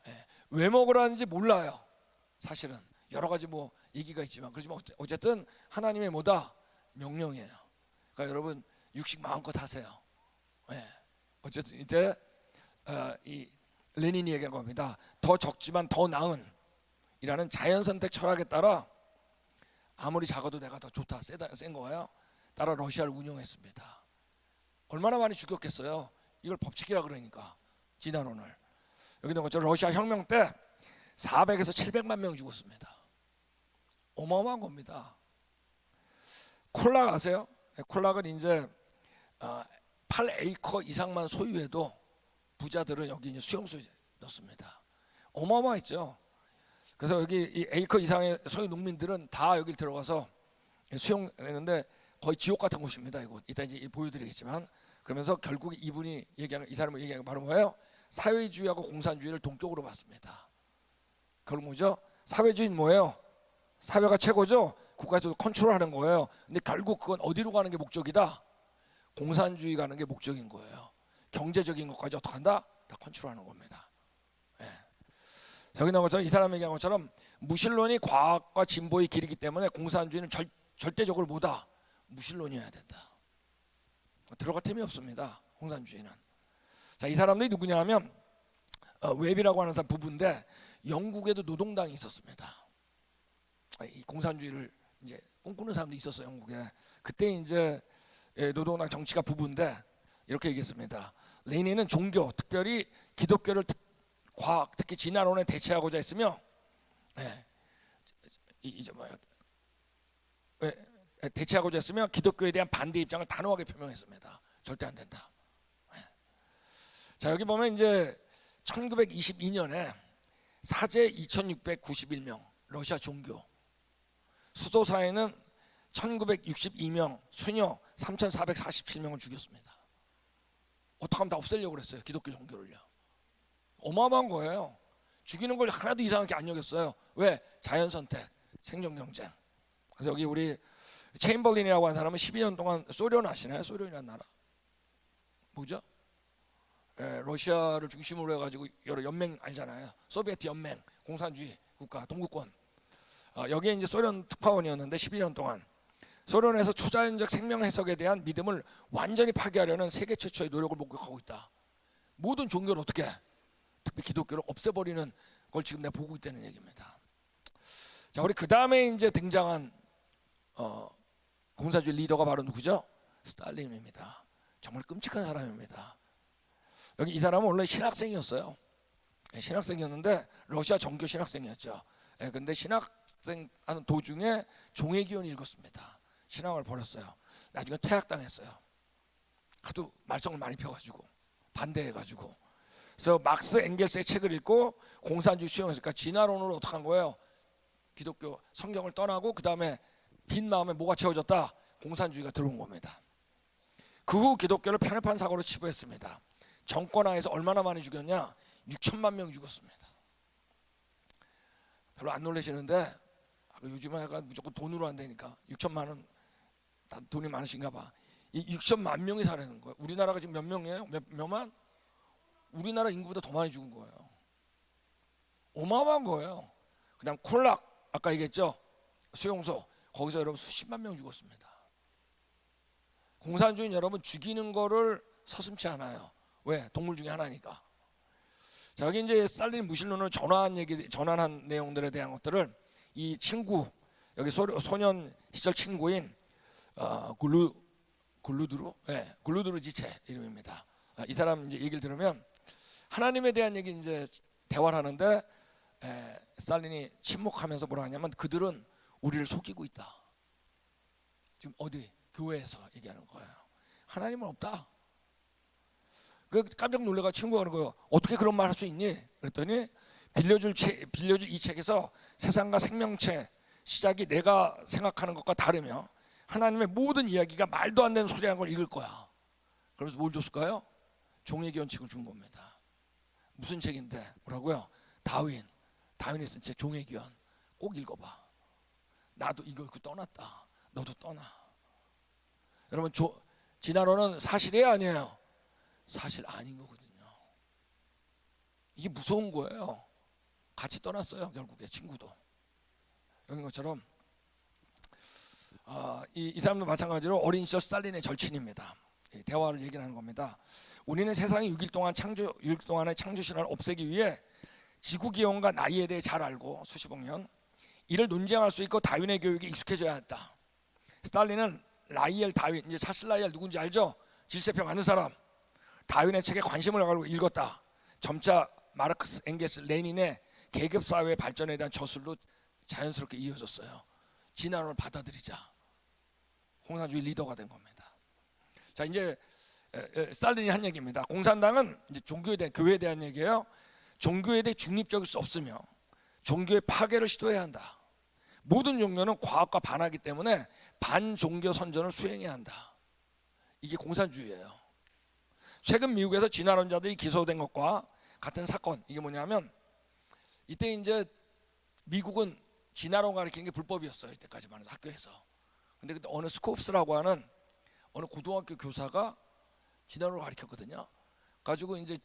네. 왜 먹으라는지 몰라요. 사실은 여러 가지 뭐 얘기가 있지만, 그렇지만 어쨌든 하나님의 뭐다? 명령이에요. 그러니까 여러분, 육식 마음껏 하세요. 네. 어쨌든 이때 이 레닌이 얘기한 겁니다. 더 적지만 더 나은 이라는 자연선택 철학에 따라 아무리 작아도 내가 더 좋다, 센 거예요. 따라 러시아를 운영했습니다. 얼마나 많이 죽였겠어요. 이걸 법칙이라 그러니까. 진화론을. 여기 있는 것처럼 러시아 혁명 때 400에서 700만 명이 죽었습니다. 어마어마한 겁니다. 콜락 아세요? 콜락은 이제 8에이커 이상만 소유해도 부자들은 여기 이제 수용소에 넣습니다. 어마어마했죠. 그래서 여기 이 에이커 이상의 소유 농민들은 다 여기 들어가서 수용했는데 거의 지옥 같은 곳입니다. 이곳 이따 이제 보여드리겠지만, 그러면서 결국 이분이 얘기한, 이 사람이 얘기한 게 바로 뭐예요? 사회주의하고 공산주의를 동격으로 봤습니다. 결국 뭐죠? 사회주의는 뭐예요? 사회가 최고죠. 국가에서 컨트롤하는 거예요. 근데 결국 그건 어디로 가는 게 목적이다? 공산주의 가는 게 목적인 거예요. 경제적인 것까지 어떻게 한다? 다 컨트롤하는 겁니다. 네. 여기 나온 것처럼, 이 사람이 얘기한 것처럼 무신론이 과학과 진보의 길이기 때문에 공산주의는 절대적으로 뭐다? 무신론이어야 된다. 들어갈 틈이 없습니다. 공산주의는. 자, 이 사람들이 누구냐 하면 웹이라고 하는 사람 부부인데, 영국에도 노동당이 있었습니다. 이 공산주의를 이제 꿈꾸는 사람도 있었어요, 영국에. 그때 이제 노동당 정치가 부부인데 이렇게 얘기했습니다. 레닌은 종교, 특별히 기독교를 과학, 특히 진화론에 대체하고자 했으며, 이제 뭐야? 대체하고자 했으며 기독교에 대한 반대 입장을 단호하게 표명했습니다. 절대 안 된다. 자, 여기 보면 이제 1922년에 사제 2691명, 러시아 종교. 수도사에는 1962명, 수녀 3447명을 죽였습니다. 어떻게 하면 다 없애려고 그랬어요, 기독교 종교를요. 어마어마한 거예요. 죽이는 걸 하나도 이상하게 안 여겼어요. 왜? 자연선택, 생존경쟁. 그래서 여기 우리 체인벌린이라고 하는 사람은 12년 동안, 소련 아시나요? 소련이라는 나라 뭐죠? 러시아를 중심으로 해가지고 여러 연맹 알잖아요. 소비에트 연맹, 공산주의 국가, 동구권. 여기에 이제 소련 특파원이었는데 12년 동안 소련에서 초자연적 생명 해석에 대한 믿음을 완전히 파괴하려는 세계 최초의 노력을 목격하고 있다. 모든 종교를 어떻게, 특히 기독교를 없애버리는 걸 지금 내가 보고 있다는 얘기입니다. 자, 우리 그 다음에 이제 등장한 공산주의 리더가 바로 누구죠? 스탈린입니다. 정말 끔찍한 사람입니다. 여기 이 사람은 원래 신학생이었어요. 신학생이었는데 러시아 정교 신학생이었죠. 근데 신학생 하는 도중에 종회기원을 읽었습니다. 신앙을 버렸어요. 나중에 퇴학당했어요. 하도 말썽을 많이 펴가지고 반대해가지고. 그래서 막스 엥겔스의 책을 읽고 공산주의 수용했으니까 진화론으로 어떻게 한 거예요? 기독교 성경을 떠나고 그 다음에 빈 마음에 뭐가 채워졌다? 공산주의가 들어온 겁니다. 그 후 기독교를 편협한 사고로 치부했습니다. 정권하에서 얼마나 많이 죽였냐? 6천만 명 죽었습니다. 별로 안 놀라시는데 요즘은 약간 무조건 돈으로 한다니까 6천만 원, 다 돈이 많으신가 봐. 이 6천만 명이 살아있는 거예요. 우리나라가 지금 몇 명이에요? 몇만? 우리나라 인구보다 더 많이 죽은 거예요. 어마어마한 거예요. 그냥 콜락, 아까 얘기했죠? 수용소, 거기서 여러분 수십만 명 죽었습니다. 공산주의 여러분 죽이는 거를 서슴지 않아요. 왜? 동물 중에 하나니까. 자, 여기 이제 스탈린 무신론을 전환한 내용들에 대한 것들을 이 친구, 여기 소년 시절 친구인 글루드루지체 이름입니다. 이 사람 이제 얘기를 들으면 하나님에 대한 얘기 이제 대화를 하는데 스탈린이 침묵하면서 뭐라 하냐면 그들은 우리를 속이고 있다. 지금 어디 교회에서 얘기하는 거예요. 하나님은 없다. 그 깜짝 놀래가 친구가 그러는 거예요. 어떻게 그런 말 할 수 있니? 그랬더니 빌려줄 이 책에서 세상과 생명체 시작이 내가 생각하는 것과 다르며 하나님의 모든 이야기가 말도 안 되는 소리라는 걸 읽을 거야. 그래서 뭘 줬을까요? 종의 기원책을 준 겁니다. 무슨 책인데? 뭐라고요? 다윈이 쓴 책 종의 기원. 꼭 읽어봐. 나도 이거 떠났다. 너도 떠나. 여러분 진화론은 사실이에요, 아니에요? 사실 아닌 거거든요. 이게 무서운 거예요. 같이 떠났어요, 결국에 친구도. 여기 것처럼 이 사람도 마찬가지로 어린 시절 스탈린의 절친입니다. 대화를 얘기하는 겁니다. 우리는 세상이 6일 동안의 창조 신화를 없애기 위해 지구 기원과 나이에 대해 잘 알고 수십억 년 이를 논쟁할 수 있고 다윈의 교육에 익숙해져야 했다. 스탈린은 라이엘 다윈, 이제 찰스 라이엘 누군지 알죠? 질세평 아는 사람. 다윈의 책에 관심을 가지고 읽었다. 점차 마르크스, 엥겔스, 레닌의 계급사회 발전에 대한 저술로 자연스럽게 이어졌어요. 진화론을 받아들이자. 공산주의 리더가 된 겁니다. 자, 이제 스탈린이 한 얘기입니다. 공산당은 이제 종교에 대한, 교회에 대한 얘기예요. 종교에 대해 중립적일 수 없으며 종교의 파괴를 시도해야 한다. 모든 종교는 과학과 반하기 때문에 반종교 선전을 수행해야 한다. 이게 공산주의예요. 최근 미국에서 진화론자들이 기소된 것과 같은 사건, 이게 뭐냐면 이때 이제 미국은 진화론 가르치는 게 불법이었어요. 이때까지만 해도 학교에서. 근데 그때 어느 스콥스라고 하는 어느 고등학교 교사가 진화론을 가르쳤거든요. 가지고 이제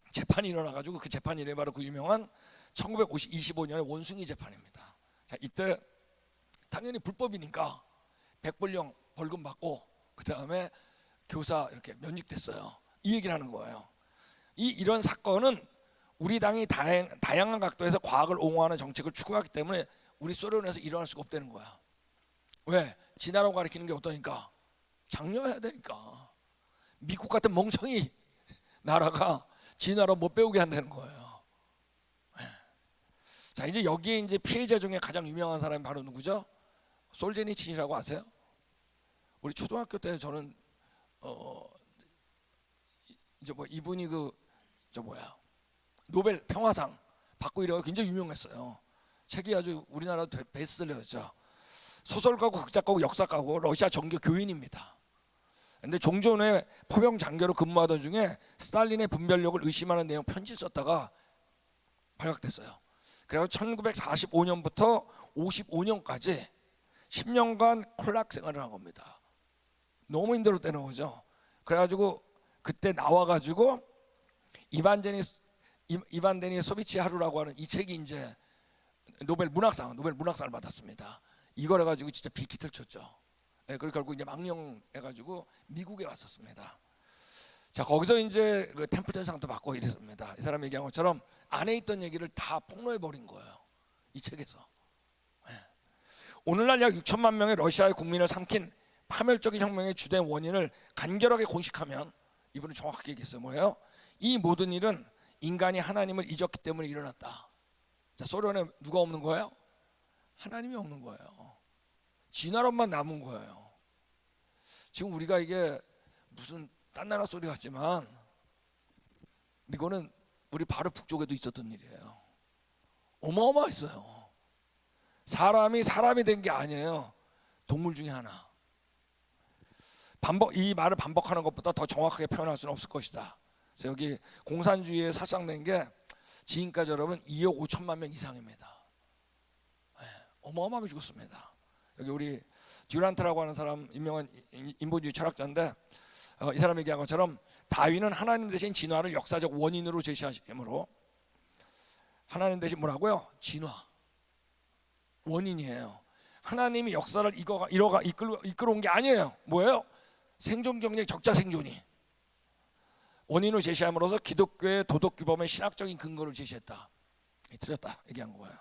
재판이 일어나가지고 그 재판 이름이 바로 그 유명한 1925년의 원숭이 재판입니다. 자, 이때 당연히 불법이니까 100불령 벌금 받고 그 다음에 교사 이렇게 면직됐어요. 이 얘기를 하는 거예요. 이런 사건은 우리 당이 다양한 각도에서 과학을 옹호하는 정책을 추구하기 때문에 우리 소련에서 일어날 수가 없다는 거야. 왜? 진화론 가르치는 게 어떠니까? 장려해야 되니까. 미국 같은 멍청이 나라가 진화론 못 배우게 한다는 거예요. 자, 이제 여기에 이제 피해자 중에 가장 유명한 사람이 바로 누구죠? 솔제니친이라고 아세요? 우리 초등학교 때 저는 이제 뭐 이분이 노벨 평화상 받고 이래가 굉장히 유명했어요. 책이 아주 우리나라 베스트셀러였죠. 소설가고 극작가고 역사가고 러시아 정교 교인입니다. 근데 종전에 포병 장교로 근무하던 중에 스탈린의 분별력을 의심하는 내용 편지를 썼다가 발각됐어요. 그래서 1945년부터 55년까지 10년간 콜락 생활을 한 겁니다. 너무 힘들었다는 거죠. 그래가지고 그때 나와가지고 이반 데니 소비치 하루라고 하는 이 책이 이제 노벨 문학상을 받았습니다. 이걸 해가지고 진짜 빅히트를 쳤죠. 그리고 결국 이제 망령해가지고 미국에 왔었습니다. 자, 거기서 이제 그 템플턴상도 받고 이랬습니다. 이 사람 얘기한 것처럼 안에 있던 얘기를 다 폭로해 버린 거예요. 이 책에서. 오늘날 약 6천만 명의 러시아의 국민을 삼킨 파멸적인 혁명의 주된 원인을 간결하게 공식하면 이분은 정확하게 얘기했어요. 뭐예요? 이 모든 일은 인간이 하나님을 잊었기 때문에 일어났다. 자, 소련에 누가 없는 거예요? 하나님이 없는 거예요. 진화론만 남은 거예요. 지금 우리가 이게 무슨 딴 나라 소리 같지만 이거는 우리 바로 북쪽에도 있었던 일이에요. 어마어마했어요. 사람이 된 게 아니에요. 동물 중에 하나. 이 말을 반복하는 것보다 더 정확하게 표현할 수는 없을 것이다. 그래서 여기 공산주의에 살상된 게 지금까지 여러분 2억 5천만 명 이상입니다. 어마어마하게 죽었습니다. 여기 우리 듀란트라고 하는 사람, 유명한 인본주의 철학자인데 이 사람 얘기한 것처럼 다윈은 하나님 대신 진화를 역사적 원인으로 제시하시므로 하나님 대신 뭐라고요? 진화 원인이에요. 하나님이 역사를 이끌어온 게 아니에요. 뭐예요? 생존 경쟁 적자 생존이 원인을 제시함으로써 기독교의 도덕 규범의 신학적인 근거를 제시했다. 틀렸다 얘기한 거예요.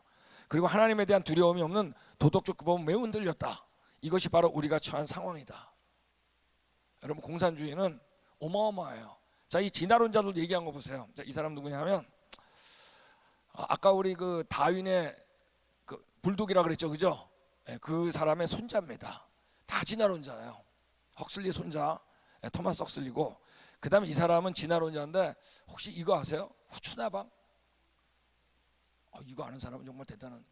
그리고 하나님에 대한 두려움이 없는 도덕적 규범은 매우 흔들렸다. 이것이 바로 우리가 처한 상황이다. 여러분 공산주의는 어마어마해요. 자, 이 진화론자들 얘기한 거 보세요. 자, 이 사람 누구냐면 아까 우리 그 다윈의 그 불독이라 그랬죠, 그죠? 네, 그 사람의 손자입니다. 다 진화론자예요. 헉슬리 손자 토마스 헉슬리고, 그 다음에 이 사람은 진화론자인데 혹시 이거 아세요? 후추나방? 이거 아는 사람은 정말 대단한,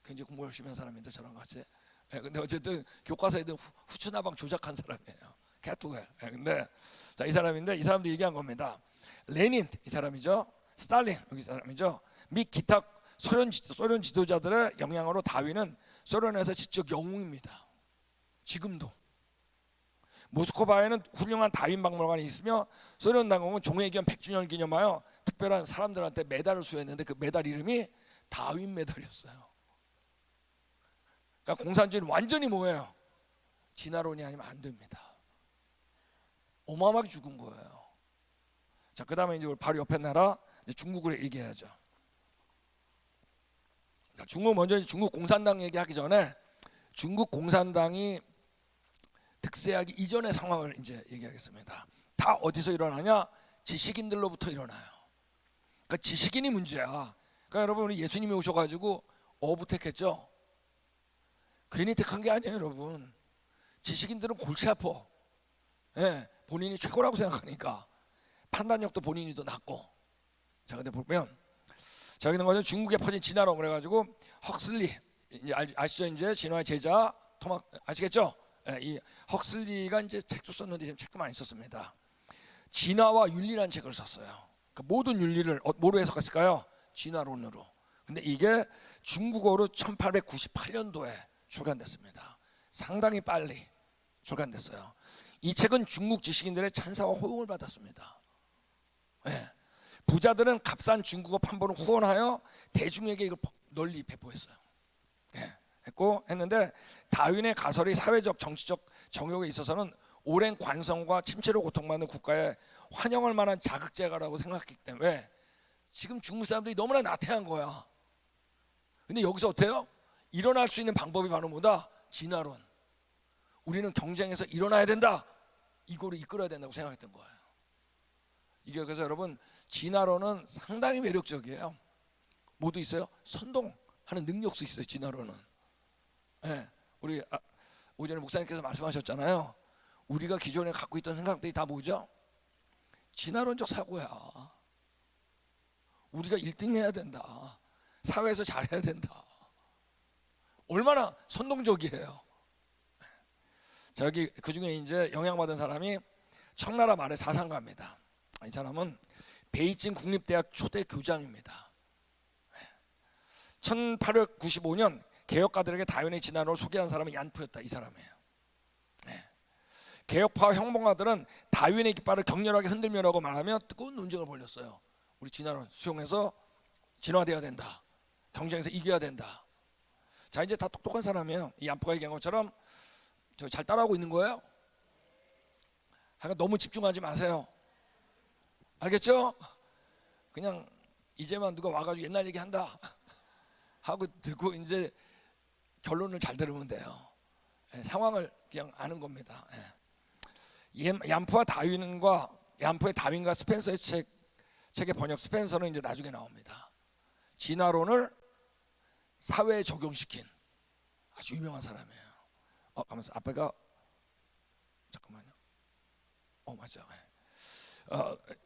굉장히 공부 열심히 한 사람인데 저랑 같이. 근데 어쨌든 교과서에는 후추나방 조작한 사람이에요. 캐투웰. 근데 자, 이 사람인데 이 사람도 얘기한 겁니다. 레닌 이 사람이죠. 스탈린 여기 사람이죠. 및 기타 소련 지도자들의 영향으로 다윈은 소련에서 지적 영웅입니다. 지금도 모스크바에는 훌륭한 다윈 박물관이 있으며 소련 당국은 종회기원 100주년 기념하여 특별한 사람들한테 메달을 수여했는데 그 메달 이름이 다윈 메달이었어요. 그러니까 공산주의는 완전히 뭐예요? 진화론이 아니면 안 됩니다. 어마어마하게 죽은 거예요. 자, 그 다음에 이제 바로 옆에 나라 중국을 얘기해야죠. 자, 중국 먼저 중국 공산당 얘기하기 전에 중국 공산당이 득세하기 이전의 상황을 이제 얘기하겠습니다. 다 어디서 일어나냐? 지식인들로부터 일어나요. 그러니까 지식인이 문제야. 그러니까 여러분 우리 예수님이 오셔가지고 어부택했죠. 괜히 택한 게 아니에요, 여러분. 지식인들은 골치 아파. 예, 본인이 최고라고 생각하니까 판단력도 본인이 더 낮고. 자, 근데 보면 자, 여기는 거죠. 중국에 퍼진 진화론 그래가지고 헉슬리 이제 아시죠? 이제 진화의 제자 아시겠죠? 예, 이 헉슬리가 이제 책도 썼는데 지금 책도 많이 썼습니다. 진화와 윤리라는 책을 썼어요. 그러니까 모든 윤리를 뭐로 해석했을까요? 진화론으로. 근데 이게 중국어로 1898년도에 출간됐습니다. 상당히 빨리 출간됐어요. 이 책은 중국 지식인들의 찬사와 호응을 받았습니다. 네. 부자들은 값싼 중국어 판본을 후원하여 대중에게 이걸 널리 배포했어요. 네. 했는데 다윈의 가설이 사회적 정치적 정욕에 있어서는 오랜 관성과 침체로 고통받는 국가에 환영할 만한 자극제가라고 생각했기 때문에 지금 중국 사람들이 너무나 나태한 거야. 근데 여기서 어때요? 일어날 수 있는 방법이 바로 뭐다? 진화론. 우리는 경쟁에서 일어나야 된다. 이거를 이끌어야 된다고 생각했던 거예요. 이게 그래서 여러분 진화론은 상당히 매력적이에요. 뭐도 있어요? 선동하는 능력도 있어요. 진화론은. 네, 우리 오전에 목사님께서 말씀하셨잖아요. 우리가 기존에 갖고 있던 생각들이 다 뭐죠? 진화론적 사고야. 우리가 1등 해야 된다. 사회에서 잘해야 된다. 얼마나 선동적이에요. 자, 여기 그 중에 이제 영향받은 사람이 청나라 말의 사상가입니다. 이 사람은 베이징 국립대학 초대 교장입니다. 1895년 개혁가들에게 다윈의 진화론을 소개한 사람은 얀푸였다. 이 사람이에요. 개혁파 혁명가들은 다윈의 깃발을 격렬하게 흔들며라고 말하며 뜨거운 논쟁을 벌였어요. 우리 진화론 수용해서 진화돼야 된다. 경쟁에서 이겨야 된다. 자, 이제 다 똑똑한 사람이에요. 이 얀푸가 얘기한 것처럼 저 잘 따라하고 있는 거예요. 너무 집중하지 마세요. 알겠죠? 그냥 이제만 누가 와가지고 옛날 얘기한다 하고 듣고 이제 결론을 잘 들으면 돼요. 상황을 그냥 아는 겁니다. 얀푸의 다윈과 스펜서의 책의 번역 스펜서는 이제 나중에 나옵니다. 진화론을 사회에 적용시킨 아주 유명한 사람이에요. 가만있어. 앞에가 잠깐만요. 맞아.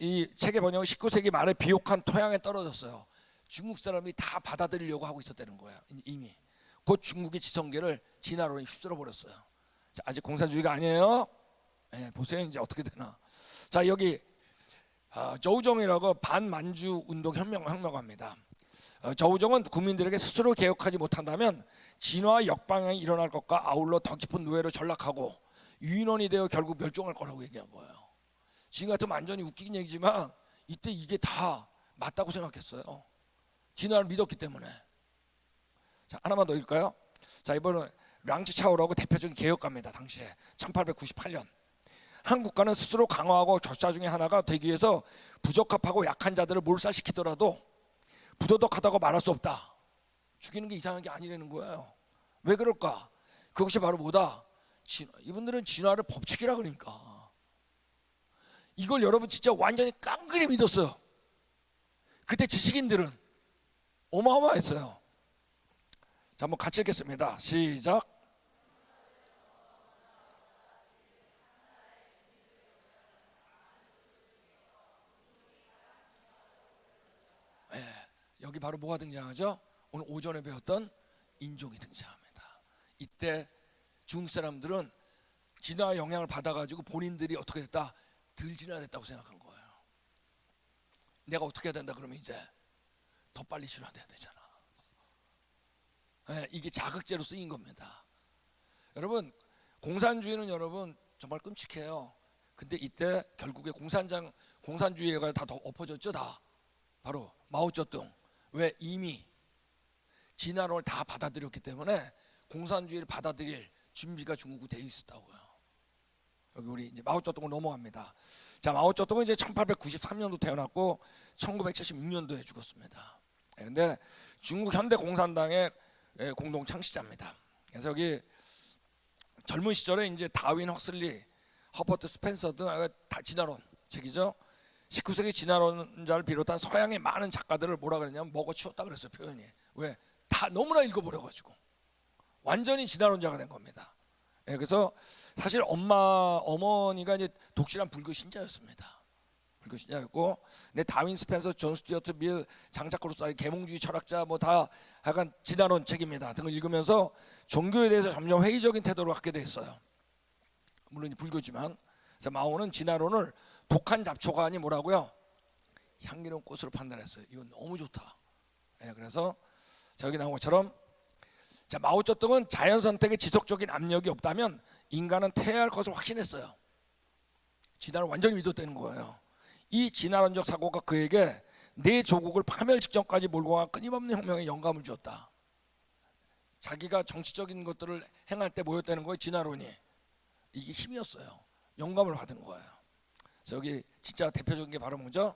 이 책의 번역은 19세기 말에 비옥한 토양에 떨어졌어요. 중국 사람이 다 받아들이려고 하고 있었다는 거예요. 이미 곧 중국의 지성계를 진화론이 휩쓸어 버렸어요. 자, 아직 공산주의가 아니에요. 보세요 이제 어떻게 되나. 자, 여기 저우종이라고 반만주 운동 혁명가입니다. 저우종은 국민들에게 스스로 개혁하지 못한다면 진화와 역방향이 일어날 것과 아울러 더 깊은 노예로 전락하고 유인원이 되어 결국 멸종할 거라고 얘기한 거예요. 지금 같으면 완전히 웃기긴 얘기지만 이때 이게 다 맞다고 생각했어요. 진화를 믿었기 때문에. 자, 하나만 더 읽을까요? 자, 이번은 랑치차오라고 대표적인 개혁가입니다. 당시에 1898년 한 국가는 스스로 강화하고 적자 중에 하나가 되기 위해서 부적합하고 약한 자들을 몰살시키더라도 부도덕하다고 말할 수 없다. 죽이는 게 이상한 게 아니라는 거예요. 왜 그럴까? 그것이 바로 뭐다? 이분들은 진화를 법칙이라 그러니까. 이걸 여러분 진짜 완전히 깡그리 믿었어요. 그때 지식인들은 어마어마했어요. 자, 한번 같이 읽겠습니다. 시작. 여기 바로 뭐가 등장하죠? 오늘 오전에 배웠던 인종이 등장합니다. 이때 중국 사람들은 진화 영향을 받아가지고 본인들이 어떻게 됐다? 덜 진화됐다고 생각한 거예요. 내가 어떻게 해야 된다 그러면 이제 더 빨리 진화돼야 되잖아. 이게 자극제로 쓰인 겁니다. 여러분, 공산주의는 여러분 정말 끔찍해요. 근데 이때 결국에 공산주의가 다 엎어졌죠. 다 바로 마오쩌둥. 왜? 이미 진화론을 다 받아들였기 때문에 공산주의를 받아들일 준비가 중국이 되어 있었다고요. 여기 우리 이제 마오쩌둥으로 넘어갑니다. 자, 마오쩌둥은 이제 1893년도 태어났고 1976년도에 죽었습니다. 근데 중국 현대 공산당의 공동 창시자입니다. 그래서 여기 젊은 시절에 이제 다윈, 헉슬리, 허버트 스펜서 등 다 진화론 책이죠. 19세기 진화론자를 비롯한 서양의 많은 작가들을 뭐라 그랬냐면 먹어치웠다 그랬어요. 표현이. 왜? 다 너무나 읽어버려가지고 완전히 진화론자가 된 겁니다. 그래서 사실 어머니가 이제 독실한 불교 신자였습니다. 불교 신자였고, 근데 다윈, 스펜서, 존 스튜어트 밀, 장 자크 루소, 계몽주의 철학자 뭐 다 약간 진화론 책입니다 등을 읽으면서 종교에 대해서 점점 회의적인 태도를 갖게 됐어요. 물론 불교지만. 그래서 마오는 진화론을 독한 잡초가 아니 뭐라고요? 향기로운 꽃으로 판단했어요. 이건 너무 좋다. 그래서 여기 나온 것처럼, 자, 마오쩌둥은 자연 선택에 지속적인 압력이 없다면 인간은 태어날 할 것을 확신했어요. 진화를 완전히 믿었다는 거예요. 이 진화론적 사고가 그에게 내 조국을 파멸 직전까지 몰고 간 끊임없는 혁명에 영감을 주었다. 자기가 정치적인 것들을 행할 때 모였다는 거예요. 진화론이. 이게 힘이었어요. 영감을 받은 거예요. 그래서 여기 진짜 대표적인 게 바로 뭐죠?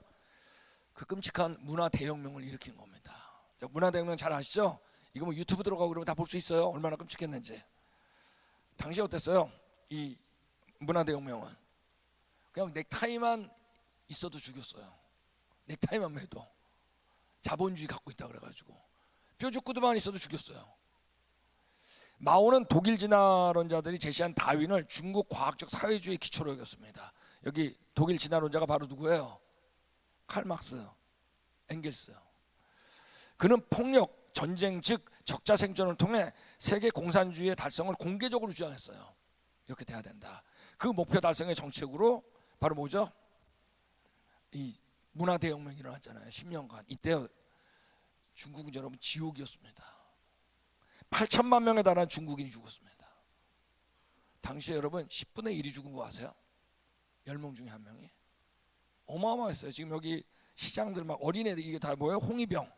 그 끔찍한 문화 대혁명을 일으킨 겁니다. 문화 대혁명 잘 아시죠? 이거 뭐 유튜브 들어가고 그러면 다 볼 수 있어요. 얼마나 끔찍했는지. 당시 어땠어요? 이 문화 대혁명은 그냥 넥타이만 있어도 죽였어요. 넥타이만 매도. 자본주의 갖고 있다 그래가지고 뾰족구두만 있어도 죽였어요. 마오는 독일 진화론자들이 제시한 다윈을 중국 과학적 사회주의 기초로 여겼습니다. 여기 독일 진화론자가 바로 누구예요? 칼 막스, 엥겔스. 그는 폭력, 전쟁 즉 적자 생존을 통해 세계 공산주의의 달성을 공개적으로 주장했어요. 이렇게 돼야 된다. 그 목표 달성의 정책으로 바로 뭐죠? 이 문화 대혁명이 일어났잖아요. 10년간. 이때 중국은 여러분 지옥이었습니다. 8천만 명에 달하는 중국인이 죽었습니다. 당시에 여러분 10분의 1이 죽은 거 아세요? 10명 중에 한 명이. 어마어마했어요. 지금 여기 시장들 막 어린애들 이게 다 뭐예요? 홍위병.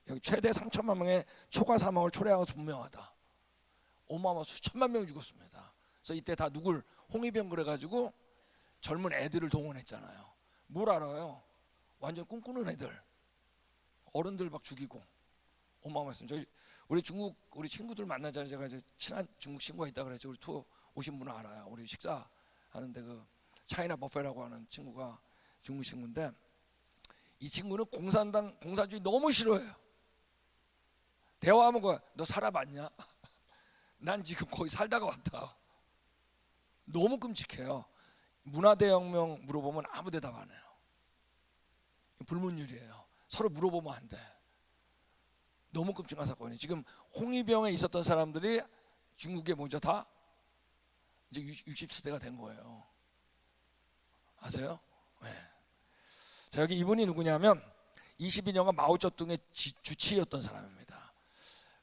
여기 최대 3천만 명의 초과 사망을 초래한 것은 분명하다. 어마어마 수천만 명이 죽었습니다. 그래서 이때 다 누굴 홍위병 그래가지고 젊은 애들을 동원했잖아요. 뭘 알아요? 완전 꿈꾸는 애들. 어른들 막 죽이고. 어마어마했습니다. 우리 중국 우리 친구들 만나자니 제가 이제 친한 중국 친구가 있다 그랬죠. 우리 투어 오신 분은 알아요. 우리 식사하는데 그 차이나 버페라고 하는 친구가 중국 친구인데 이 친구는 공산주의 너무 싫어해요. 대화하면 거야. 너 살아봤냐? 난 지금 거기 살다가 왔다. 너무 끔찍해요. 문화대혁명 물어보면 아무 대답 안 해요. 불문율이에요. 서로 물어보면 안 돼. 너무 끔찍한 사건이. 지금 홍위병에 있었던 사람들이 중국에 먼저 다 이제 60세대가 된 거예요. 아세요? 네. 자, 여기 이분이 누구냐면 22년간 마오쩌둥의 주치의였던 사람입니다.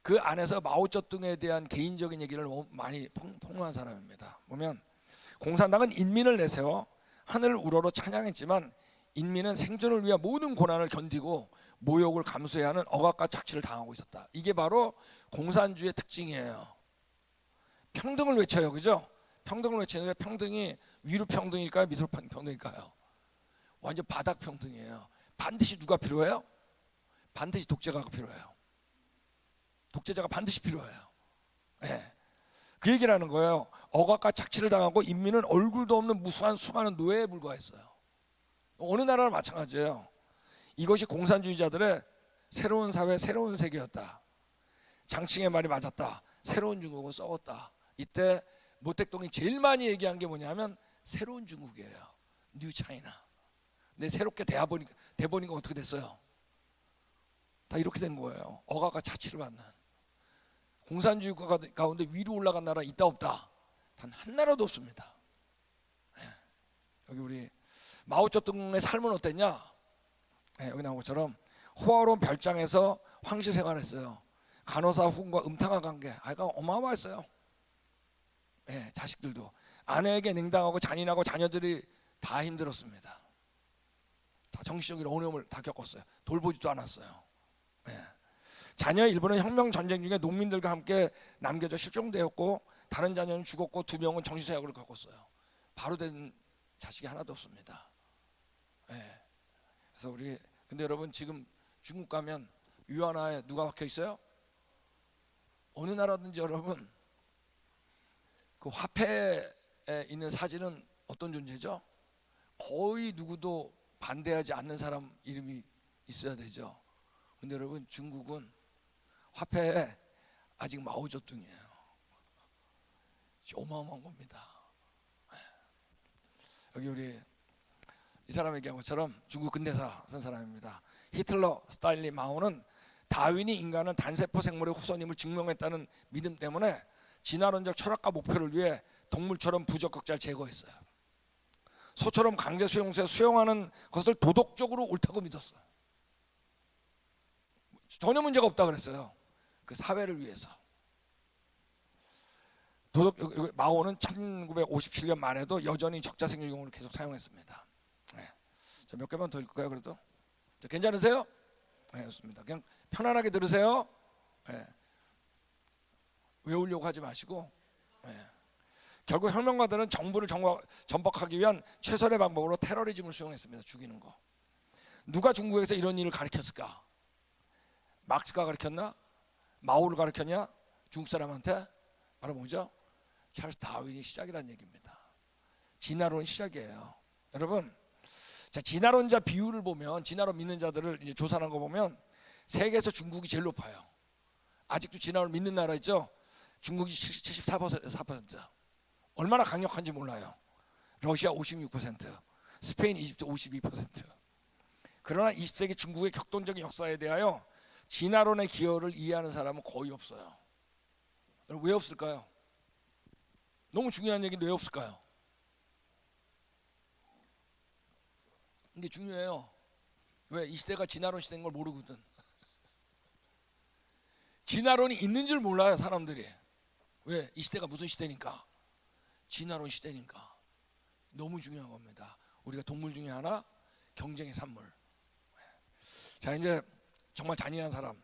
그 안에서 마오쩌둥에 대한 개인적인 얘기를 많이 폭로한 사람입니다. 보면 공산당은 인민을 내세워 하늘을 우러러 찬양했지만 인민은 생존을 위한 모든 고난을 견디고 모욕을 감수해야 하는 억압과 착취를 당하고 있었다. 이게 바로 공산주의의 특징이에요. 평등을 외쳐요. 그죠? 평등을 외치는데 평등이 위로 평등일까요? 밑으로 평등일까요? 완전 바닥 평등이에요. 반드시 누가 필요해요? 반드시 독재자가 필요해요. 독재자가 반드시 필요해요. 네. 그 얘기를 하는 거예요. 억압과 착취를 당하고 인민은 얼굴도 없는 무수한 수많은 노예에 불과했어요. 어느 나라나 마찬가지예요. 이것이 공산주의자들의 새로운 사회, 새로운 세계였다. 장칭의 말이 맞았다. 새로운 중국을 썩었다. 이때 모택동이 제일 많이 얘기한 게 뭐냐면 새로운 중국이에요. 뉴 차이나. 근데 새롭게 돼보니까 어떻게 됐어요? 다 이렇게 된 거예요. 억압과 착취를 받는. 공산주의 국가 가운데 위로 올라간 나라 있다 없다? 단 한 나라도 없습니다. 여기 우리 마오쩌둥의 삶은 어땠냐? 여기 나온 것처럼 호화로운 별장에서 황실 생활했어요. 간호사 후군과 음탕한 관계, 아이가 어마어마했어요. 자식들도 아내에게 냉담하고 잔인하고 자녀들이 다 힘들었습니다. 다 정신적인 어려움을 다 겪었어요. 돌보지도 않았어요. 자녀의 일부는 혁명 전쟁 중에 농민들과 함께 남겨져 실종되었고 다른 자녀는 죽었고 2명은 정신사역을 겪었어요. 바로 된 자식이 하나도 없습니다. 그래서 우리 근데 여러분 지금 중국 가면 위안화에 누가 박혀 있어요? 어느 나라든지 여러분 그 화폐에 있는 사진은 어떤 존재죠? 거의 누구도 반대하지 않는 사람 이름이 있어야 되죠. 근데 여러분 중국은 화폐에 아직 마오쩌둥이에요. 어마어마한 겁니다. 여기 우리 이 사람 얘기한 것처럼 중국 근대사 쓴 사람입니다. 히틀러, 스탈린, 마오는 다윈이 인간은 단세포 생물의 후손임을 증명했다는 믿음 때문에 진화론적 철학과 목표를 위해 동물처럼 부적격자를 제거했어요. 소처럼 강제 수용소에 수용하는 것을 도덕적으로 옳다고 믿었어요. 전혀 문제가 없다 그랬어요. 그 사회를 위해서. 마오는 1957년 말에도 여전히 적자생률용으로 계속 사용했습니다. 몇 개만 더 읽을까요? 그래도 괜찮으세요? 좋습니다. 그냥 편안하게 들으세요. 외우려고 하지 마시고. 결국 혁명가들은 정부를 전복하기 위한 최선의 방법으로 테러리즘을 수용했습니다. 죽이는 거. 누가 중국에서 이런 일을 가르쳤을까? 막스가 가르쳤나? 마오를 가르쳤냐? 중국 사람한테? 바로 뭐죠? 찰스 다윈이 시작이라는 얘기입니다. 진화론 시작이에요. 여러분, 자, 진화론자 비율을 보면 진화론 믿는 자들을 이제 조사한 거 보면 세계에서 중국이 제일 높아요. 아직도 진화론 믿는 나라 있죠? 중국이 74%. 얼마나 강력한지 몰라요. 러시아 56%, 스페인, 이집트 52%. 그러나 20세기 중국의 격동적인 역사에 대하여 진화론의 기여를 이해하는 사람은 거의 없어요. 왜 없을까요? 너무 중요한 얘기인데 왜 없을까요? 이게 중요해요. 왜? 이 시대가 진화론 시대인 걸 모르거든. 진화론이 있는 줄 몰라요, 사람들이. 왜? 이 시대가 무슨 시대니까? 진화론 시대니까. 너무 중요한 겁니다. 우리가 동물 중에 하나, 경쟁의 산물. 자, 이제 정말 잔인한 사람,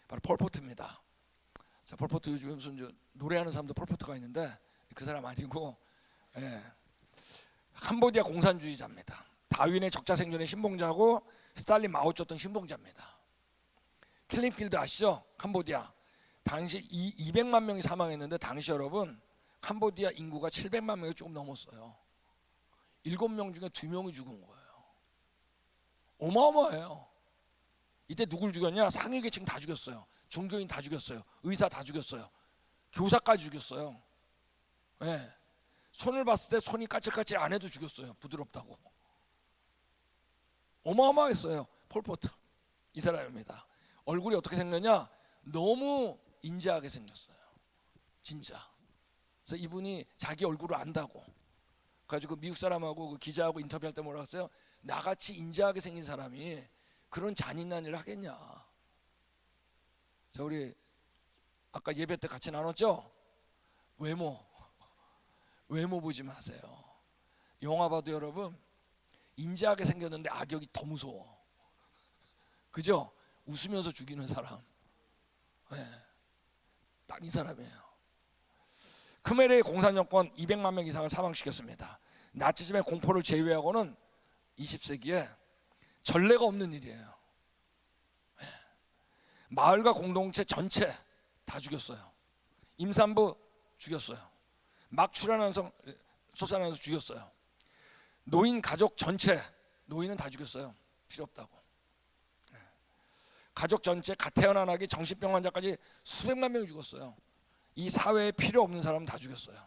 바로 폴포트입니다. 자, 폴포트 요즘에 무슨 노래하는 사람도 폴포트가 있는데 그 사람 아니고, 캄보디아 공산주의자입니다. 다윈의 적자생존의 신봉자고 스탈린, 마오쩌둥 신봉자입니다. 킬링필드 아시죠? 캄보디아. 당시 200만 명이 사망했는데 당시 여러분 캄보디아 인구가 700만 명이 조금 넘었어요. 7명 중에 2명이 죽은 거예요. 어마어마해요. 이때 누굴 죽였냐? 상위 계층 다 죽였어요. 종교인 다 죽였어요. 의사 다 죽였어요. 교사까지 죽였어요. 손을 봤을 때 손이 까칠까칠 안 해도 죽였어요. 부드럽다고. 어마어마했어요. 폴포트 이 사람입니다. 얼굴이 어떻게 생겼냐? 너무 인자하게 생겼어요. 진짜. 그래서 이분이 자기 얼굴을 안다고 가지고 미국 사람하고 그 기자하고 인터뷰할 때 뭐라고 했어요? 나같이 인자하게 생긴 사람이 그런 잔인한 일을 하겠냐. 자, 우리 아까 예배 때 같이 나눴죠? 외모 보지 마세요. 영화 봐도 여러분 인자하게 생겼는데 악역이 더 무서워. 그죠? 웃으면서 죽이는 사람. 딱 이 사람이에요. 크메르의 공산정권 200만 명 이상을 사망시켰습니다. 나치즘의 공포를 제외하고는 20세기에 전례가 없는 일이에요. 마을과 공동체 전체 다 죽였어요. 임산부 죽였어요. 막 솟아나서 죽였어요. 노인 가족 전체, 노인은 다 죽였어요. 필요 없다고. 가족 전체, 갓 태어난 아기, 정신병 환자까지 수백만 명이 죽었어요. 이 사회에 필요 없는 사람은 다 죽였어요.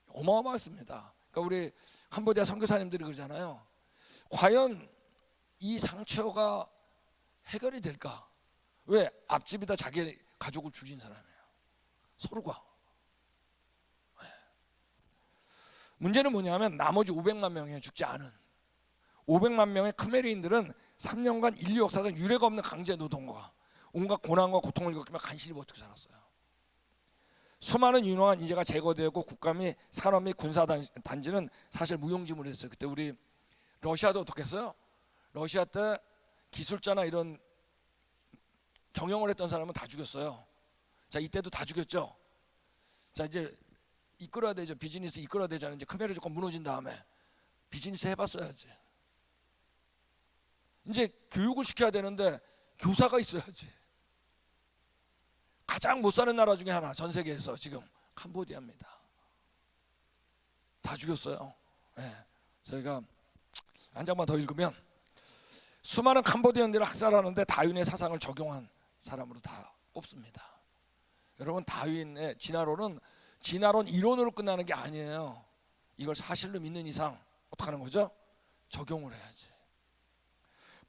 어마어마했습니다. 그러니까 우리 캄보디아 선교사님들이 그러잖아요. 과연 이 상처가 해결이 될까? 왜? 앞집이다 자기 가족을 죽인 사람이에요. 서로가. 문제는 뭐냐면 나머지 500만 명이 죽지 않은 500만 명의 크메르인들은 3년간 인류 역사상 유례가 없는 강제 노동과 온갖 고난과 고통을 겪으며 간신히 버티고 살았어요. 수많은 유능한 인재가 제거되고 국가 및 산업 및 군사 단지는 사실 무용지물이 됐어요. 그때 우리 러시아도 어떻게 했어요? 러시아 때 기술자나 이런 경영을 했던 사람은 다 죽였어요. 자, 이때도 다 죽였죠. 자, 이제 이끌어야 되죠. 비즈니스 이끌어야 되잖아요. 이제 크메르 조건 무너진 다음에 비즈니스 해봤어야지. 이제 교육을 시켜야 되는데 교사가 있어야지. 가장 못 사는 나라 중에 하나, 전 세계에서 지금 캄보디아입니다. 다 죽였어요. 네. 저희가 한 장만 더 읽으면 수많은 캄보디아인들을 학살하는데 다윈의 사상을 적용한 사람으로 다 꼽습니다. 여러분, 다윈의 진화론 이론으로 끝나는 게 아니에요. 이걸 사실로 믿는 이상 어떻게 하는 거죠? 적용을 해야지.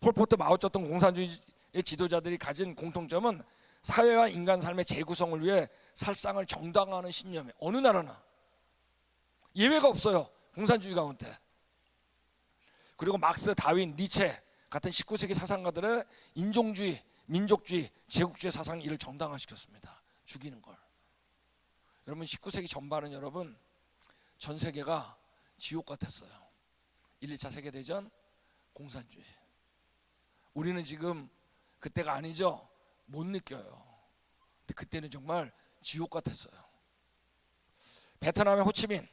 폴포트, 마오쩌둥 공산주의의 지도자들이 가진 공통점은 사회와 인간 삶의 재구성을 위해 살상을 정당화하는 신념이에요. 어느 나라나 예외가 없어요. 공산주의 가운데. 그리고 막스, 다윈, 니체 같은 19세기 사상가들의 인종주의, 민족주의, 제국주의 사상이 이를 정당화시켰습니다. 죽이는 걸. 여러분, 19세기 전반은 여러분 전 세계가 지옥 같았어요. 1, 2차 세계대전, 공산주의. 우리는 지금 그때가 아니죠. 못 느껴요. 근데 그때는 정말 지옥 같았어요. 베트남의 호치민,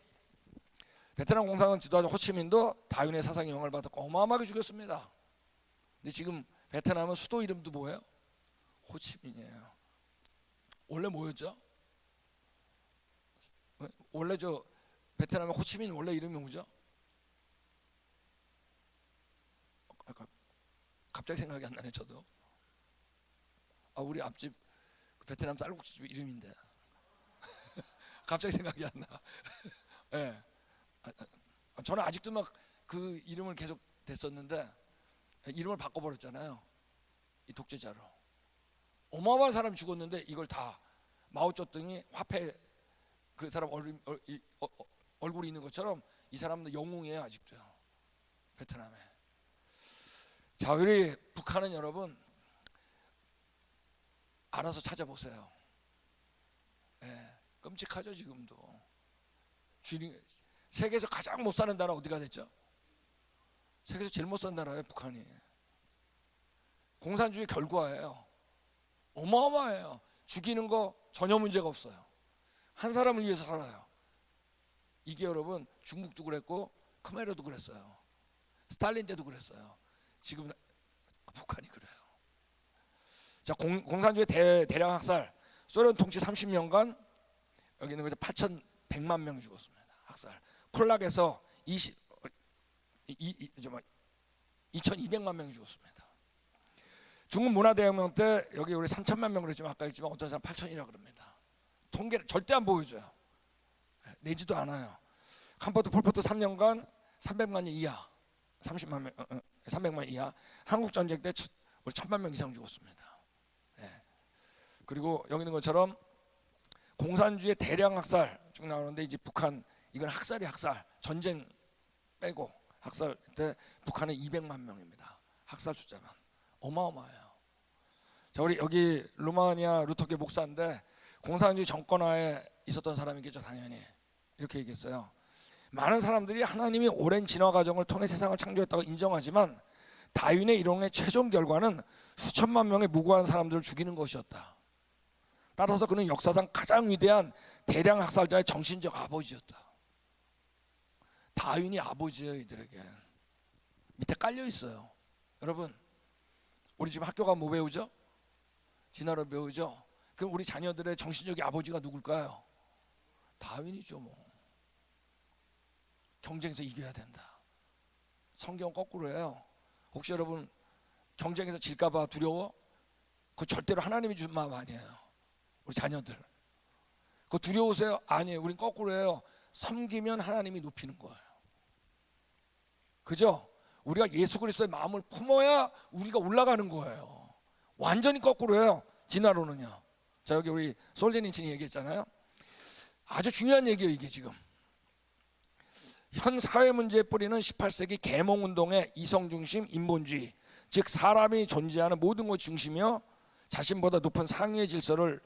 베트남 공산당 지도자 호치민도 다윈의 사상에 영향을 받았고 어마어마하게 죽였습니다. 근데 지금 베트남은 수도 이름도 뭐예요? 호치민이에요. 원래 뭐였죠? 원래 저 베트남의 호치민 원래 이름이 뭐죠? 갑자기 생각이 안 나네. 저도. 우리 앞집 베트남 쌀국수집 이름인데 갑자기 생각이 안 나. 네. 저는 아직도 막 그 이름을 계속 댔었는데 이름을 바꿔버렸잖아요. 이 독재자로. 어마어마한 사람이 죽었는데 이걸 다 마오쩌둥이 화폐 그 사람 얼굴이 있는 것처럼 이 사람도 영웅이에요. 아직도요. 베트남에. 자, 우리 북한은 여러분 알아서 찾아보세요. 끔찍하죠. 지금도. 세계에서 가장 못 사는 나라 어디가 됐죠? 세계에서 제일 못 사는 나라예요. 북한이. 공산주의 결과예요. 어마어마해요. 죽이는 거 전혀 문제가 없어요. 한 사람을 위해서 살아요. 이게 여러분 중국도 그랬고 크메르도 그랬어요. 스탈린 때도 그랬어요. 지금 북한이 그래요. 자, 공산주의 대량 학살. 소련 통치 30년간 여기 있는 거죠. 8,100만 명이 죽었습니다. 학살. 콜락에서 2,200만 명이 죽었습니다. 중국 문화대혁명 때 여기 우리 3천만 명 그랬지만 아까 했지만 어떤 사람 8천이라 그럽니다. 통계를 절대 안 보여줘요. 내지도 않아요. 캄보디아 폴포트 3년간 300만 명 이하, 30만 명, 300만 이하. 한국 전쟁 때 우리 1,000만 명 이상 죽었습니다. 그리고 여기 있는 것처럼 공산주의 대량 학살 쭉 나오는데 이제 북한 이건 학살이 학살. 전쟁 빼고 학살 때 북한은 200만 명입니다. 학살 숫자만 어마어마해요. 자, 우리 여기 루마니아 루터계 목사인데 공산주의 정권하에 있었던 사람이겠죠. 당연히 이렇게 얘기했어요. 많은 사람들이 하나님이 오랜 진화 과정을 통해 세상을 창조했다고 인정하지만 다윈의 이론의 최종 결과는 수천만 명의 무고한 사람들을 죽이는 것이었다. 따라서 그는 역사상 가장 위대한 대량 학살자의 정신적 아버지였다. 다윈이 아버지예요. 이들에게 밑에 깔려 있어요. 여러분, 우리 지금 학교 가면 뭐 배우죠? 진화로 배우죠? 그럼 우리 자녀들의 정신적인 아버지가 누굴까요? 다윈이죠. 뭐 경쟁에서 이겨야 된다. 성경 거꾸로 해요. 혹시 여러분 경쟁에서 질까봐 두려워? 그거 절대로 하나님이 준 마음 아니에요. 우리 자녀들 그거 두려우세요? 아니에요. 우린 거꾸로 해요. 섬기면 하나님이 높이는 거예요. 그죠? 우리가 예수 그리스도의 마음을 품어야 우리가 올라가는 거예요. 완전히 거꾸로 해요. 진화론은요. 자, 여기 우리 솔제니친이 얘기했잖아요. 아주 중요한 얘기예요. 이게 지금 현 사회 문제의 뿌리는 18세기 계몽운동의 이성중심 인본주의, 즉 사람이 존재하는 모든 것 중심이며 자신보다 높은 상위의 질서를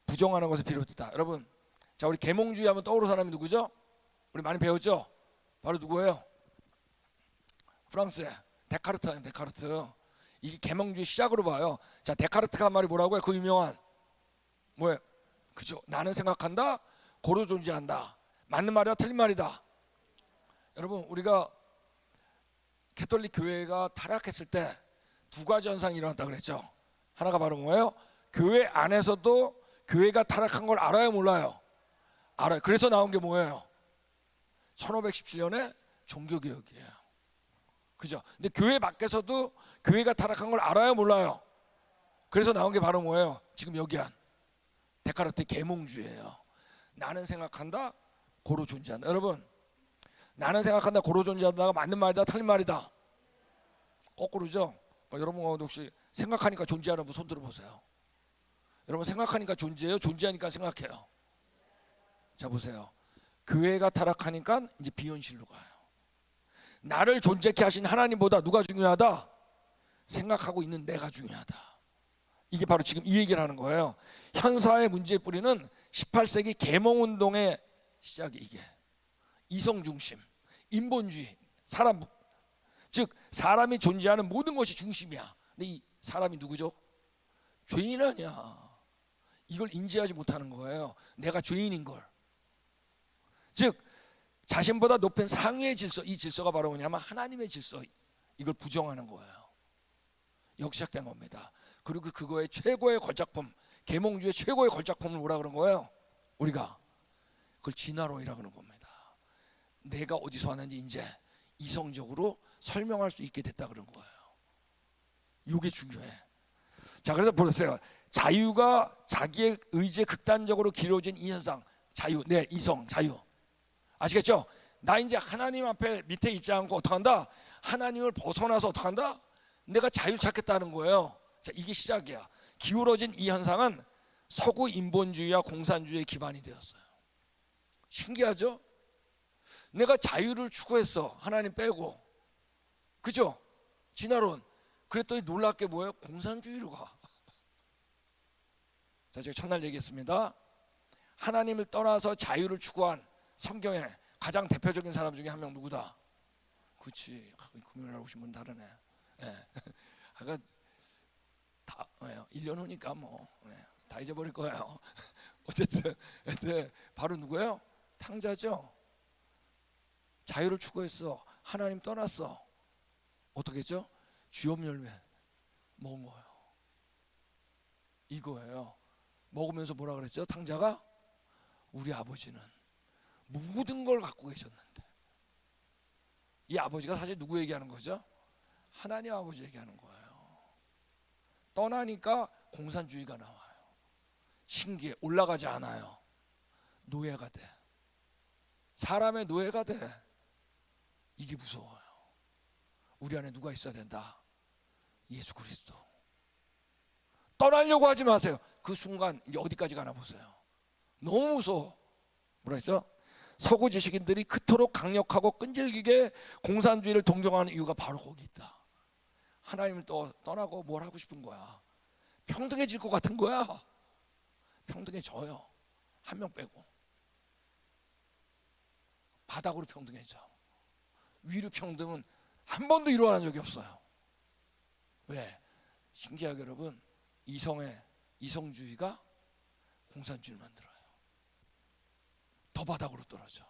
부정하는 것에 비롯했다. 여러분, 자, 우리 계몽주의 하면 떠오르는 사람이 누구죠? 우리 많이 배웠죠? 바로 누구예요? 프랑스의 데카르트예요. 데카르트. 이게 계몽주의 시작으로 봐요. 자, 데카르트가 한 말이 뭐라고요? 그 유명한 뭐예요? 그죠? 나는 생각한다, 고로 존재한다. 맞는 말이야, 틀린 말이다. 여러분, 우리가 캐톨릭 교회가 타락했을 때 두 가지 현상이 일어났다 그랬죠. 하나가 바로 뭐예요? 교회 안에서도 교회가 타락한 걸 알아요, 몰라요? 알아요. 그래서 나온 게 뭐예요? 1517년에 종교개혁이에요. 그죠? 근데 교회 밖에서도 교회가 타락한 걸 알아요, 몰라요? 그래서 나온 게 바로 뭐예요? 지금 여기 한 데카르트 계몽주의예요. 나는 생각한다, 고로 존재한다. 여러분, 나는 생각한다, 고로 존재한다가 맞는 말이다, 틀린 말이다? 거꾸로죠? 여러분 가운데 혹시 생각하니까 존재하는 분 손 들어보세요. 여러분, 생각하니까 존재해요? 존재하니까 생각해요? 자, 보세요. 교회가 타락하니까 이제 비현실로 가요. 나를 존재케 하신 하나님보다 누가 중요하다? 생각하고 있는 내가 중요하다. 이게 바로 지금 이 얘기를 하는 거예요. 현사의 문제의 뿌리는 18세기 계몽운동의 시작이 이게 이성중심, 인본주의, 사람, 즉 사람이 존재하는 모든 것이 중심이야. 근데 이 사람이 누구죠? 죄인 아니야. 이걸 인지하지 못하는 거예요. 내가 죄인인 걸. 즉 자신보다 높은 상위의 질서, 이 질서가 바로 뭐냐면 하나님의 질서, 이걸 부정하는 거예요. 여기 시작된 겁니다. 그리고 그거의 최고의 걸작품, 계몽주의 최고의 걸작품을 뭐라 그런 거예요? 우리가 그걸 진화론이라 그러는 겁니다. 내가 어디서 왔는지 이제 이성적으로 설명할 수 있게 됐다 그런 거예요. 이게 중요해. 자, 그래서 보세요. 자유가 자기의 의지에 극단적으로 길어진 이 현상, 자유, 네, 이성, 자유. 아시겠죠? 나 이제 하나님 앞에 밑에 있지 않고 어떡한다? 하나님을 벗어나서 어떡한다? 내가 자유 찾겠다는 거예요. 자, 이게 시작이야. 기울어진 이 현상은 서구 인본주의와 공산주의의 기반이 되었어요. 신기하죠? 내가 자유를 추구했어. 하나님 빼고. 그죠? 진화론. 그랬더니 놀랍게 뭐예요? 공산주의로 가. 자, 제가 첫날 얘기했습니다. 하나님을 떠나서 자유를 추구한 성경의 가장 대표적인 사람 중에 한 명 누구다? 그렇지. 금요일날 오신 분 다르네. 네. 아까 다 1년 후니까 뭐 다 잊어버릴 거예요. 어쨌든 바로 누구예요? 탕자죠. 자유를 추구했어. 하나님 떠났어. 어떻게 했죠? 쥐업 열매 먹은 거예요. 이거예요. 먹으면서 뭐라 그랬죠? 탕자가 우리 아버지는 모든 걸 갖고 계셨는데, 이 아버지가 사실 누구 얘기하는 거죠? 하나님 아버지 얘기하는 거예요. 떠나니까 공산주의가 나와요. 신기해. 올라가지 않아요. 노예가 돼. 사람의 노예가 돼. 이게 무서워요. 우리 안에 누가 있어야 된다? 예수 그리스도. 떠나려고 하지 마세요. 그 순간 이제 어디까지 가나 보세요. 너무 무서워. 뭐라 했죠? 서구 지식인들이 그토록 강력하고 끈질기게 공산주의를 동경하는 이유가 바로 거기 있다. 하나님을 떠나고 뭘 하고 싶은 거야. 평등해질 것 같은 거야. 평등해져요. 한 명 빼고. 바닥으로 평등해져. 위로 평등은 한 번도 일어난 적이 없어요. 왜? 신기하게 여러분, 이성주의가 공산주의를 만들어요. 더 바닥으로 떨어져.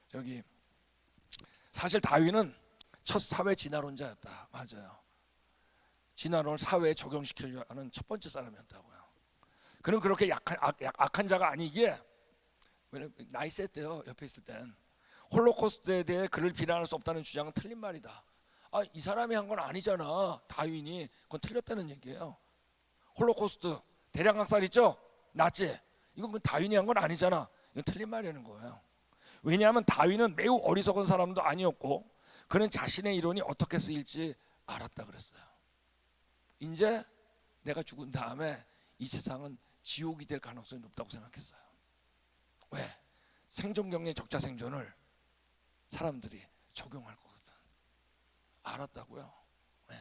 저기 사실 다윈은 첫 사회 진화론자였다. 맞아요. 진화론을 사회에 적용시키려 하는 첫 번째 사람이었다고요. 그는 그렇게 악한 자가 아니기에, 나이 셌대요. 옆에 있을 땐. 홀로코스트에 대해 그를 비난할 수 없다는 주장은 틀린 말이다. 이 사람이 한 건 아니잖아. 다윈이. 그건 틀렸다는 얘기예요. 홀로코스트 대량학살 있죠? 나치. 이건 다윈이 한 건 아니잖아. 이건 틀린 말이라는 거예요. 왜냐하면 다윈은 매우 어리석은 사람도 아니었고 그는 자신의 이론이 어떻게 쓰일지 알았다 그랬어요. 이제 내가 죽은 다음에 이 세상은 지옥이 될 가능성이 높다고 생각했어요. 왜? 생존 경례 적자 생존을 사람들이 적용할 거거든. 알았다고요. 네.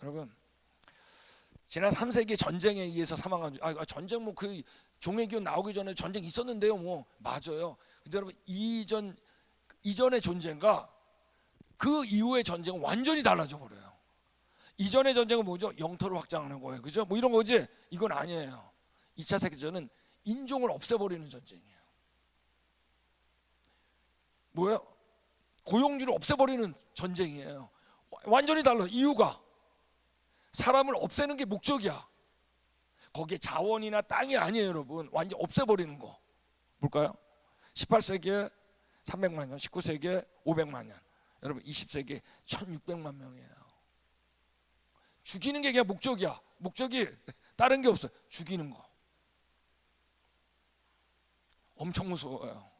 여러분, 지난 3세기 전쟁에 의해서 사망한 전쟁 뭐 그 종례기원 나오기 전에 전쟁 있었는데요. 뭐 맞아요. 근데 여러분 이전의 전쟁과 그 이후의 전쟁은 완전히 달라져 버려요. 이전의 전쟁은 뭐죠? 영토를 확장하는 거예요. 그죠? 뭐 이런 거지. 이건 아니에요. 2차 세계대전은 인종을 없애버리는 전쟁이에요. 뭐예요? 고용주를 없애버리는 전쟁이에요. 완전히 달라. 이유가 사람을 없애는 게 목적이야. 거기에 자원이나 땅이 아니에요, 여러분. 완전 없애버리는 거. 볼까요? 18세기에 300만 년, 19세기에 500만 년, 여러분 20세기에 1600만 명이에요. 죽이는 게 그냥 목적이야. 목적이 다른 게 없어요. 죽이는 거. 엄청 무서워요.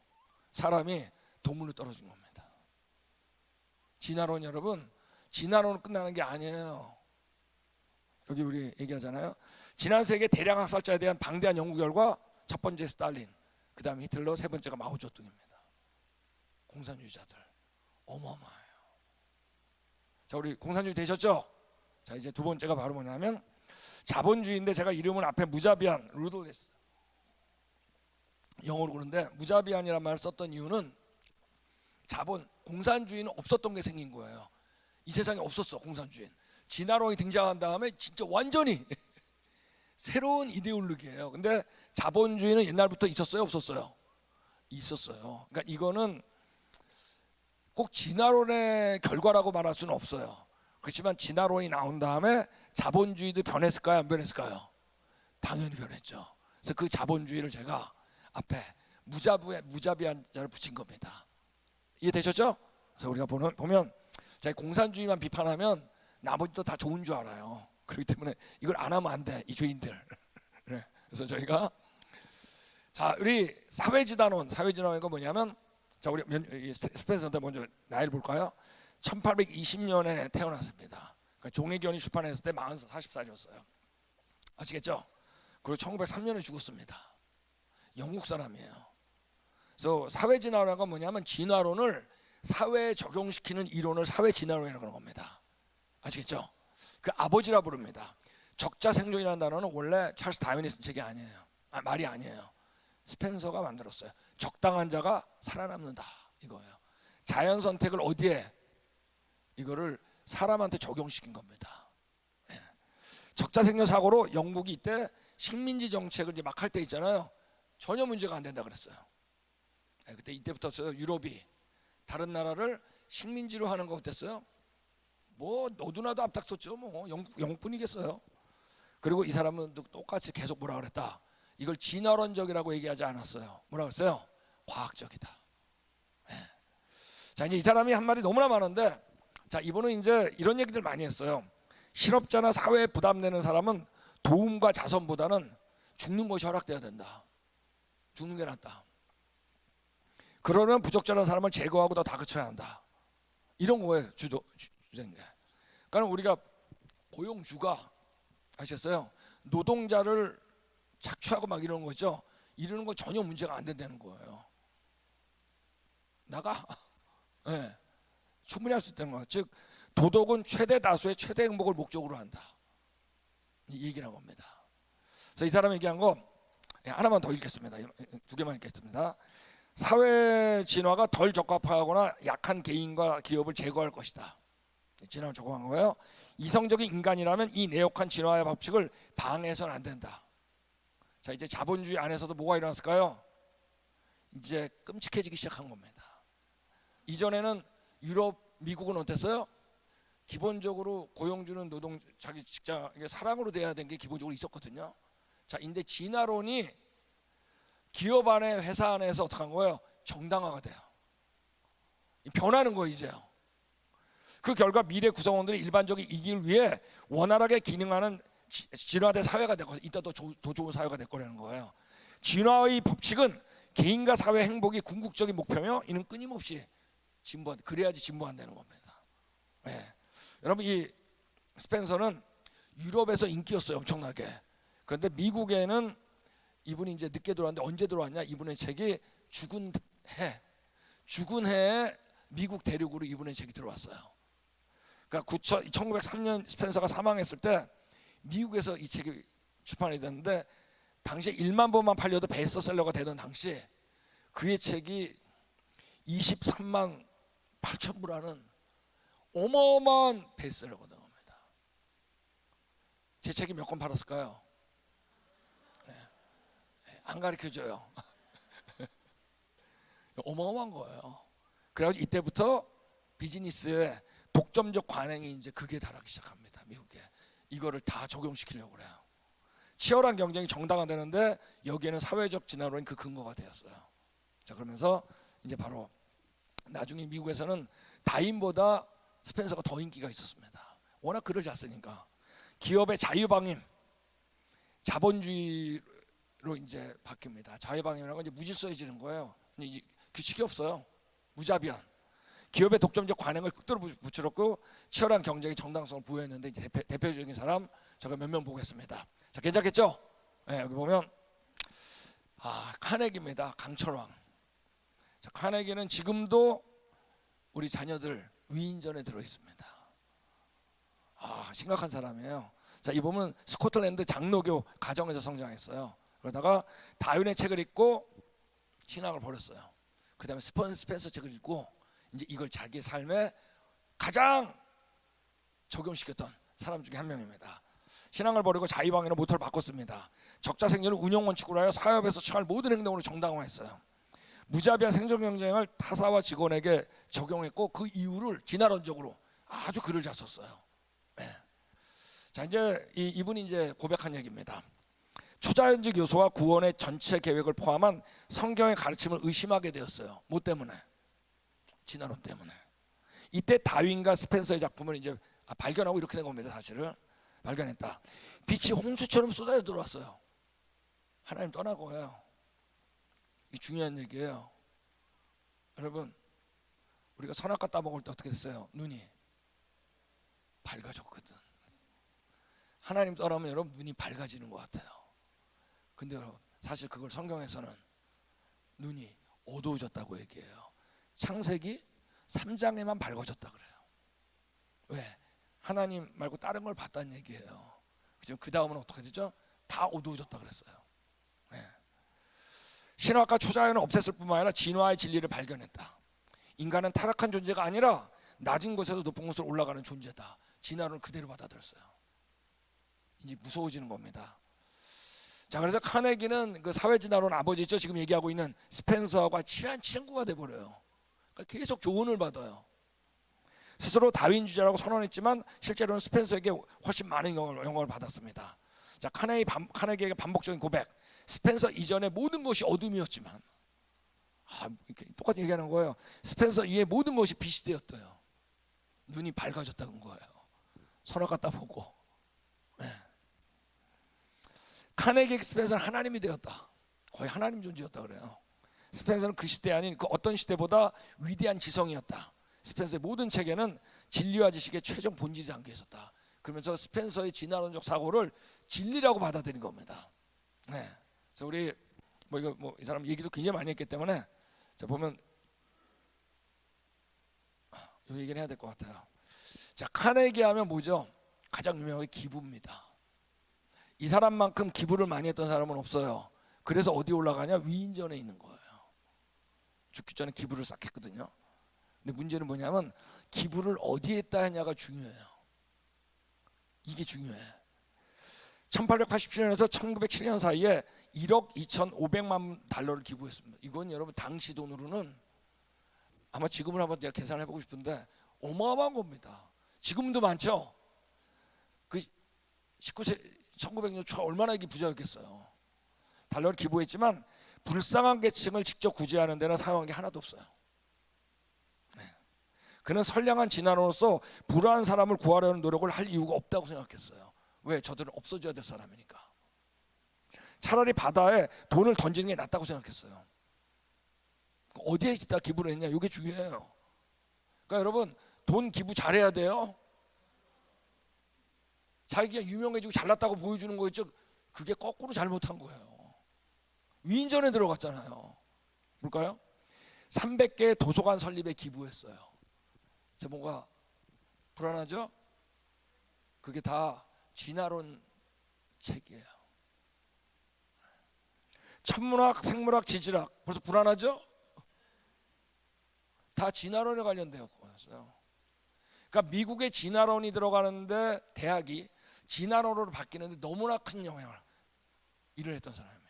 사람이 동물로 떨어진 겁니다. 진화론, 여러분, 진화론은 끝나는 게 아니에요. 여기 우리 얘기하잖아요. 지난 세계 대량 학살자에 대한 방대한 연구 결과 첫 번째 스탈린, 그 다음에 히틀러, 세 번째가 마오쩌둥입니다. 공산주의자들 어마어마해요. 자, 우리 공산주의 되셨죠? 자, 이제 두 번째가 바로 뭐냐면 자본주의인데, 제가 이름은 앞에 무자비안, 루돌레스 영어로 그런데 무자비안이라는 말을 썼던 이유는 공산주의는 없었던 게 생긴 거예요. 이 세상에 없었어, 공산주의는. 진화론이 등장한 다음에 진짜 완전히 새로운 이데올로기예요. 근데 자본주의는 옛날부터 있었어요, 없었어요? 있었어요. 그러니까 이거는 꼭 진화론의 결과라고 말할 수는 없어요. 그렇지만 진화론이 나온 다음에 자본주의도 변했을까요, 안 변했을까요? 당연히 변했죠. 그래서 그 자본주의를 제가 앞에 무자비한자를 붙인 겁니다. 이해되셨죠? 그래서 우리가 보면 자, 공산주의만 비판하면 나머지도 다 좋은 줄 알아요. 그렇기 때문에 이걸 안 하면 안 돼, 이 죄인들. 그래서 저희가, 자, 우리 사회진화론이 뭐냐면, 자, 우리 스펜서한테 먼저 나이를 볼까요? 1820년에 태어났습니다. 그러니까 종례기원이 출판했을 때 40살이었어요. 아시겠죠? 그리고 1903년에 죽었습니다. 영국 사람이에요. 그래서 사회진화론은 뭐냐면 진화론을 사회에 적용시키는 이론을 사회진화론이라고 하는 겁니다. 아시겠죠? 그 아버지라 부릅니다. 적자생존이라는 단어는 원래 찰스 다윈이 쓴 책이 아니에요. 말이 아니에요. 스펜서가 만들었어요. 적당한 자가 살아남는다, 이거예요. 자연 선택을 어디에? 이거를 사람한테 적용시킨 겁니다. 네. 적자생존 사고로 영국이 이때 식민지 정책을 이제 막 할 때 있잖아요. 전혀 문제가 안 된다 그랬어요. 네, 그때 이때부터 유럽이 다른 나라를 식민지로 하는 거 어땠어요? 뭐 너도나도 앞닥섰죠. 뭐 영뿐이겠어요. 그리고 이 사람은 똑같이 계속 뭐라 그랬다. 이걸 진화론적이라고 얘기하지 않았어요. 뭐라 그랬어요? 과학적이다. 네. 자, 이제 이 사람이 한 말이 너무나 많은데, 자, 이분은 이제 이런 얘기들 많이 했어요. 실업자나 사회에 부담되는 사람은 도움과 자선보다는 죽는 것이 허락돼야 된다. 죽는 게 낫다. 그러면 부적절한 사람을 제거하고 더 다그쳐야 한다. 이런 거예요, 주제인데. 그러니까 우리가 고용주가, 아셨어요? 노동자를 착취하고 막 이러는 거죠. 이러는 거 전혀 문제가 안 된다는 거예요. 나가. 네. 충분히 할 수 있다는 거예요. 즉 도덕은 최대 다수의 최대 행복을 목적으로 한다, 이 얘기란 겁니다. 그래서 이 사람이 얘기한 거 하나만 더 읽겠습니다. 두 개만 읽겠습니다. 사회 진화가 덜 적합하거나 약한 개인과 기업을 제거할 것이다. 진화를 적용한 거예요. 이성적인 인간이라면 이 내역한 진화의 법칙을 방해해서는 안 된다. 자, 이제 자본주의 안에서도 뭐가 일어났을까요? 이제 끔찍해지기 시작한 겁니다. 이전에는 유럽, 미국은 어땠어요? 기본적으로 고용 주는 노동, 자기 직장, 이게 사랑으로 돼야 되는 게 기본적으로 있었거든요. 자, 근데 진화론이 기업 안에, 회사 안에서 어떻게 한 거예요? 정당화가 돼요. 변하는 거예요, 이제요. 그 결과 미래 구성원들이 일반적인 이익을 위해 원활하게 기능하는 진화된 사회가 됐고, 이따 더 좋은 사회가 될 거라는 거예요. 진화의 법칙은 개인과 사회 행복이 궁극적인 목표며 이는 끊임없이 그래야지 진보한다는 겁니다. 네. 여러분, 이 스펜서는 유럽에서 인기였어요, 엄청나게. 그런데 미국에는 이분이 이제 늦게 들어왔는데, 언제 들어왔냐? 이분의 책이 죽은 해에 미국 대륙으로 이분의 책이 들어왔어요. 그러니까 1903년 스펜서가 사망했을 때 미국에서 이 책이 출판이 됐는데, 당시에 1만 본만 팔려도 베스트셀러가 되던 당시 그의 책이 23만 8천 부라는 어마어마한 베스트셀러가 된 겁니다. 제 책이 몇 권 팔았을까요? 네. 안 가르쳐줘요. 어마어마한 거예요. 그래가지고 이때부터 비즈니스에 독점적 관행이 이제 극에 달하기 시작합니다. 미국에 이거를 다 적용시키려고 그래요. 치열한 경쟁이 정당화되는데 여기에는 사회적 진화론이 그 근거가 되었어요. 자, 그러면서 이제 바로 나중에 미국에서는 다인보다 스펜서가 더 인기가 있었습니다. 워낙 글을 잘 쓰니까. 기업의 자유방임, 자본주의로 이제 바뀝니다. 자유방임이라는 건 이제 무질서해지는 거예요. 규칙이 없어요. 무자비한. 기업의 독점적 관행을 극도로 부추렸고 치열한 경쟁에 정당성을 부여했는데, 이제 대표적인 사람 제가 몇 명 보겠습니다. 자, 괜찮겠죠? 네, 여기 보면 카네기입니다. 강철왕. 자, 카네기는 지금도 우리 자녀들 위인전에 들어 있습니다. 심각한 사람이에요. 자, 이 보면 스코틀랜드 장로교 가정에서 성장했어요. 그러다가 다윈의 책을 읽고 신앙을 버렸어요. 그 다음에 스펜서 책을 읽고 이제 이걸 자기 삶에 가장 적용시켰던 사람 중에 한 명입니다. 신앙을 버리고 자유방해로 모토를 바꿨습니다. 적자생존을 운영 원칙으로 하여 사업에서 처할 모든 행동으로 정당화했어요. 무자비한 생존 경쟁을 타사와 직원에게 적용했고 그 이유를 진화론적으로 아주 글을 잘 썼어요. 네. 자, 이제 이분이 이제 고백한 얘기입니다. 초자연적 요소와 구원의 전체 계획을 포함한 성경의 가르침을 의심하게 되었어요. 뭐 때문에? 진화론 때문에. 이때 다윈과 스펜서의 작품을 이제 발견하고 이렇게 된 겁니다. 사실을 발견했다. 빛이 홍수처럼 쏟아져 들어왔어요. 하나님 떠나고요. 이 중요한 얘기예요. 여러분, 우리가 선악과 따먹을 때 어떻게 됐어요? 눈이 밝아졌거든. 하나님 떠나면 여러분 눈이 밝아지는 것 같아요. 근데 여러분, 사실 그걸 성경에서는 눈이 어두워졌다고 얘기해요. 창세기 3장에만 밝아졌다 그래요. 왜? 하나님 말고 다른 걸 봤다는 얘기예요. 지금 그 다음은 어떻게 되죠? 다 어두워졌다 그랬어요. 네. 신화과 초자연을 없앴을 뿐만 아니라 진화의 진리를 발견했다. 인간은 타락한 존재가 아니라 낮은 곳에서 높은 곳으로 올라가는 존재다. 진화론을 그대로 받아들였어요. 이제 무서워지는 겁니다. 자, 그래서 카네기는 그 사회진화론 아버지죠. 지금 얘기하고 있는 스펜서와 친한 친구가 돼버려요. 그러니까 계속 조언을 받아요. 스스로 다윈주의자라고 선언했지만 실제로는 스펜서에게 훨씬 많은 영향을 받았습니다. 자, 카네기에게 반복적인 고백. 스펜서 이전의 모든 것이 어둠이었지만, 이렇게 똑같이 얘기하는 거예요. 스펜서 이후의 모든 것이 빛이 되었대요. 눈이 밝아졌다는 거예요. 선악 갖다 보고. 네. 카네기 스펜서는 하나님이 되었다. 거의 하나님 존재였다 그래요. 스펜서는 그 시대 아닌 그 어떤 시대보다 위대한 지성이었다. 스펜서의 모든 책에는 진리와 지식의 최종 본질이 담겨 있었다. 그러면서 스펜서의 진화론적 사고를 진리라고 받아들인 겁니다. 네. 그래서 우리 이 사람 얘기도 굉장히 많이 했기 때문에 자, 보면 이 얘기를 해야 될 것 같아요. 자, 카네기 하면 뭐죠? 가장 유명한 게 기부입니다. 이 사람만큼 기부를 많이 했던 사람은 없어요. 그래서 어디 올라가냐? 위인전에 있는 거예요. 죽기 전에 기부를 싹 했거든요. 근데 문제는 뭐냐면 기부를 어디에 했다 하냐가 중요해요. 이게 중요해. 1887년에서 1907년 사이에 1억 2,500만 달러를 기부했습니다. 이건 여러분 당시 돈으로는 아마 지금은 한번 제가 계산해 보고 싶은데 어마어마한 겁니다. 지금도 많죠. 그 19세 1900년 초 얼마나 이게 부자였겠어요. 달러를 기부했지만 불쌍한 계층을 직접 구제하는 데는 사용한 게 하나도 없어요. 네. 그는 선량한 진화론으로서 불우한 사람을 구하려는 노력을 할 이유가 없다고 생각했어요. 왜? 저들은 없어져야 될 사람이니까. 차라리 바다에 돈을 던지는 게 낫다고 생각했어요. 어디에 있다 기부를 했냐? 이게 중요해요. 그러니까 여러분 돈 기부 잘해야 돼요. 자기가 유명해지고 잘났다고 보여주는 거 있죠? 그게 거꾸로 잘못한 거예요. 위인전에 들어갔잖아요. 볼까요? 300개의 도서관 설립에 기부했어요. 제목가 불안하죠? 그게 다 진화론 책이에요. 천문학, 생물학, 지질학 벌써 불안하죠? 다 진화론에 관련되어 있어요. 그러니까 미국의 진화론이 들어가는데 대학이 진화론으로 바뀌는데 너무나 큰 영향을 일을 했던 사람입니다.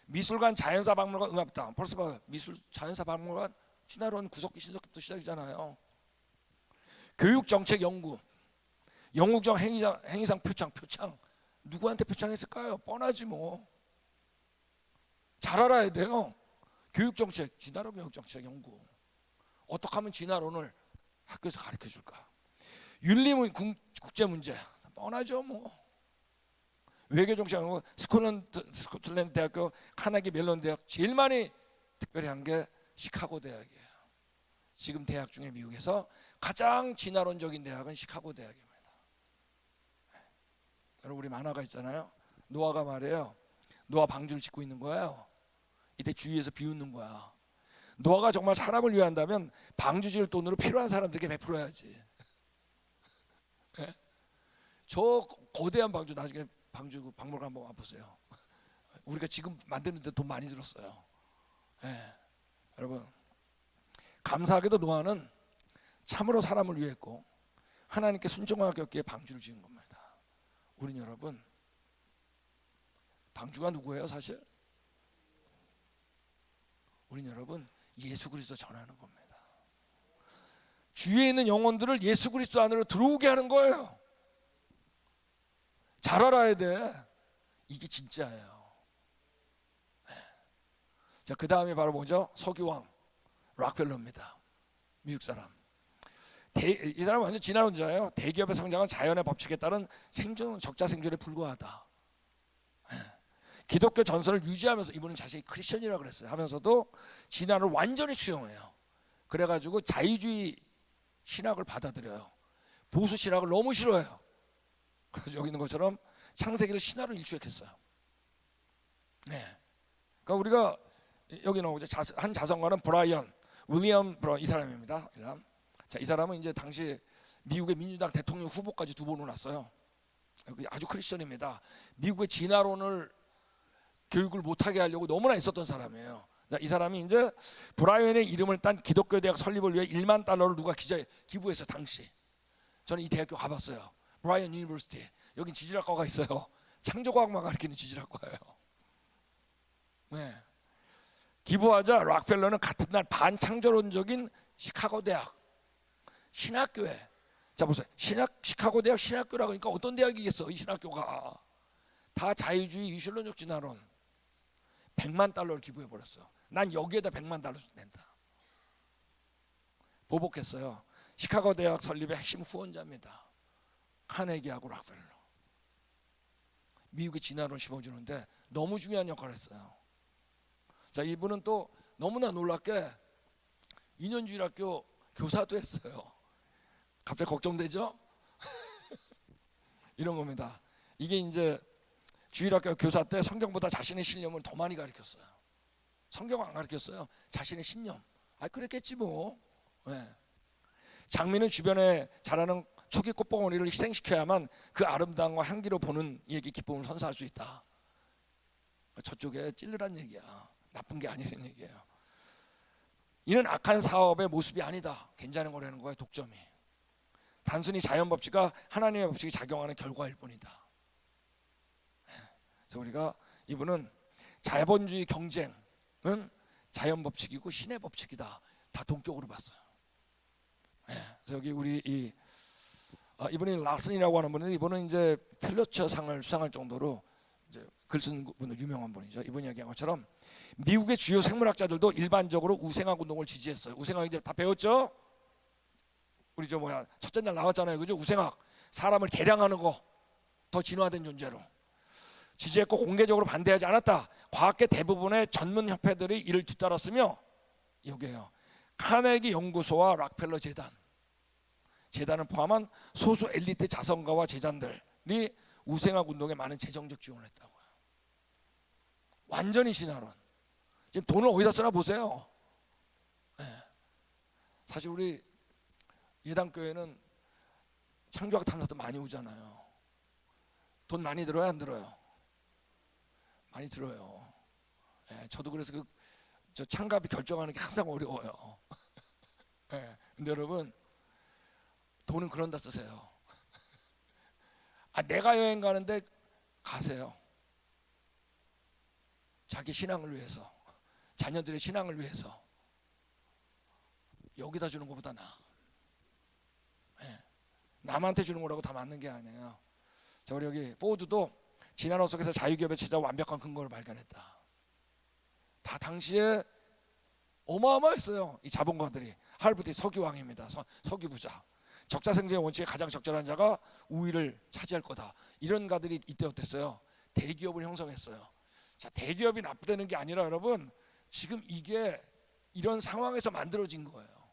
미술관, 자연사 박물관, 음악당 벌써 봐요. 미술, 자연사 박물관, 진화론 구석기 신석기부터 시작이잖아요. 교육정책 연구, 영국정 행위상 표창 누구한테 표창했을까요? 뻔하지 뭐. 잘 알아야 돼요. 교육정책, 진화론 교육정책 연구. 어떻게 하면 진화론을 학교에서 가르쳐 줄까? 윤리 국제문제 뻔하죠 뭐. 외교정책 연구, 스코틀랜드 대학교, 카네기 멜론 대학 제일 많이 특별히 한 게 시카고 대학이에요. 지금 대학 중에 미국에서 가장 진화론적인 대학은 시카고 대학입니다. 여러분 우리 만화가 있잖아요. 노아가 말이에요. 노아 방주를 짓고 있는 거예요. 이때 주위에서 비웃는 거야. 노아가 정말 사람을 위한다면 방주 지을 돈으로 필요한 사람들에게 베풀어야지. 네? 저 거대한 방주 나중에 방주 박물관 한번 와보세요. 우리가 지금 만드는데 돈 많이 들었어요. 네. 여러분 감사하게도 노아는 참으로 사람을 위했고 하나님께 순종하였기에 방주를 지은 겁니다. 우린 여러분 방주가 누구예요 사실? 우린 여러분 예수 그리스도 전하는 겁니다. 주위에 있는 영혼들을 예수 그리스도 안으로 들어오게 하는 거예요. 잘 알아야 돼. 이게 진짜예요. 자, 그 다음에 바로 뭐죠? 석유왕 락펠러입니다. 미국 사람. 이 사람은 완전 진화론자예요. 대기업의 성장은 자연의 법칙에 따른 적자 생존에 불과하다. 기독교 전설을 유지하면서 이분은 자신이 크리스천이라고 그랬어요. 하면서도 진화를 완전히 수용해요. 그래가지고 자유주의 신학을 받아들여요. 보수 신학을 너무 싫어해요. 그래서 여기 있는 것처럼 창세기를 신화로 일축했어요. 네. 그러니까 우리가 여기 나오죠. 한 자성가는 윌리엄 브라이언 이 사람입니다. 자, 이 사람은 이제 당시 미국의 민주당 대통령 후보까지 두 번 올랐어요. 아주 크리스천입니다. 미국의 진화론을 교육을 못하게 하려고 너무나 애썼던 사람이에요. 자, 이 사람이 이제 브라이언의 이름을 딴 기독교 대학 설립을 위해 1만 달러를 누가 기부해서 당시 저는 이 대학교 가봤어요. 브라이언 유니버시티. 여긴 지질학과가 있어요. 창조과학만 가르치는 지질학과예요. 네. 기부하자 락펠러는 같은 날 반창조론적인 시카고 대학 신학교에 자 보세요. 시카고 대학 신학교라고 하니까 어떤 대학이겠어? 이 신학교가 다 자유주의 유실론적 진화론 100만 달러를 기부해 버렸어. 난 여기에다 100만 달러 낸다. 보복했어요. 시카고 대학 설립의 핵심 후원자입니다. 카네기하고 락펠러. 미국의 진화론 심어주는데 너무 중요한 역할을 했어요. 자, 이분은 또 너무나 놀랍게 인연주일학교 교사도 했어요. 갑자기 걱정되죠? 이런 겁니다. 이게 이제 주일학교 교사 때 성경보다 자신의 신념을 더 많이 가르쳤어요. 성경 안 가르쳤어요. 자신의 신념. 아, 그랬겠지 뭐. 네. 장미는 주변에 자라는 초기 꽃봉오리를 희생시켜야만 그 아름다움과 향기로 보는 이에게 기쁨을 선사할 수 있다. 저쪽에 찔르란 얘기야. 나쁜 게 아니라는 얘기예요. 이는 악한 사업의 모습이 아니다. 괜찮은 거라는 거야. 독점이. 단순히 자연 법칙과 하나님의 법칙이 작용하는 결과일 뿐이다. 그래서 우리가 이분은 자본주의 경쟁은 자연 법칙이고 신의 법칙이다. 다 동격으로 봤어요. 네. 그래서 여기 우리 이분이 라슨이라고 하는 분은 이분은 이제 퓰리처상을 수상할 정도로 이제 글 쓰는 분은 유명한 분이죠. 이분이 얘기한 것처럼 미국의 주요 생물학자들도 일반적으로 우생학 운동을 지지했어요. 우생학 이제 다 배웠죠? 우리 첫째 날 나왔잖아요, 그죠? 우생학, 사람을 개량하는 거, 더 진화된 존재로 지지했고 공개적으로 반대하지 않았다. 과학계 대부분의 전문 협회들이 이를 뒤따랐으며, 여기에요, 카네기 연구소와 락펠러 재단을 포함한 소수 엘리트 자선가와 재단들이 우생학 운동에 많은 재정적 지원을 했다고요. 완전히 신화론. 지금 돈을 어디다 쓰나 보세요. 네. 사실 우리 예당교회는 창조학 탐사도 많이 오잖아요. 돈 많이 들어요, 안 들어요? 많이 들어요. 네. 저도 그래서 저 창갑이 결정하는 게 항상 어려워요. 네. 근데 여러분, 돈은 그런 데 쓰세요. 내가 여행 가는데 가세요. 자기 신앙을 위해서, 자녀들의 신앙을 위해서. 여기다 주는 것보다 나아. 네. 남한테 주는 거라고 다 맞는 게 아니에요. 자, 우리 여기 포드도 진화론 속에서 자유기업의 제자 완벽한 근거를 발견했다. 다 당시에 어마어마했어요. 이 자본가들이. 할부디 석유왕입니다. 석유부자. 적자생존의 원칙에 가장 적절한 자가 우위를 차지할 거다. 이런 가들이 이때 어땠어요? 대기업을 형성했어요. 자, 대기업이 나쁘다는 게 아니라 여러분, 지금 이게 이런 상황에서 만들어진 거예요.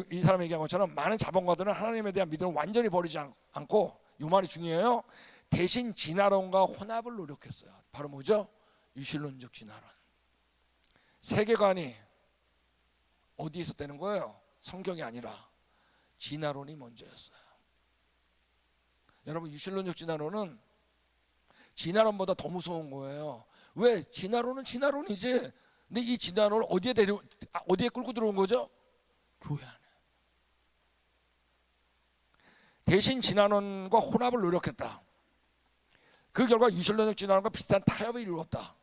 이 사람이 얘기한 것처럼 많은 자본가들은 하나님에 대한 믿음을 완전히 버리지 않고, 이 말이 중요해요, 대신 진화론과 혼합을 노력했어요. 바로 뭐죠? 유실론적 진화론. 세계관이 어디에 있었다는 거예요? 성경이 아니라 진화론이 먼저였어요. 여러분, 유실론적 진화론은 진화론보다 더 무서운 거예요. 왜? 진화론은 진화론이지. 근데 이 진화론을 어디에 끌고 들어온 거죠? 교회 안에. 대신 진화론과 혼합을 노력했다. 그 결과 유실론적 진화론과 비슷한 타협을 이루었다.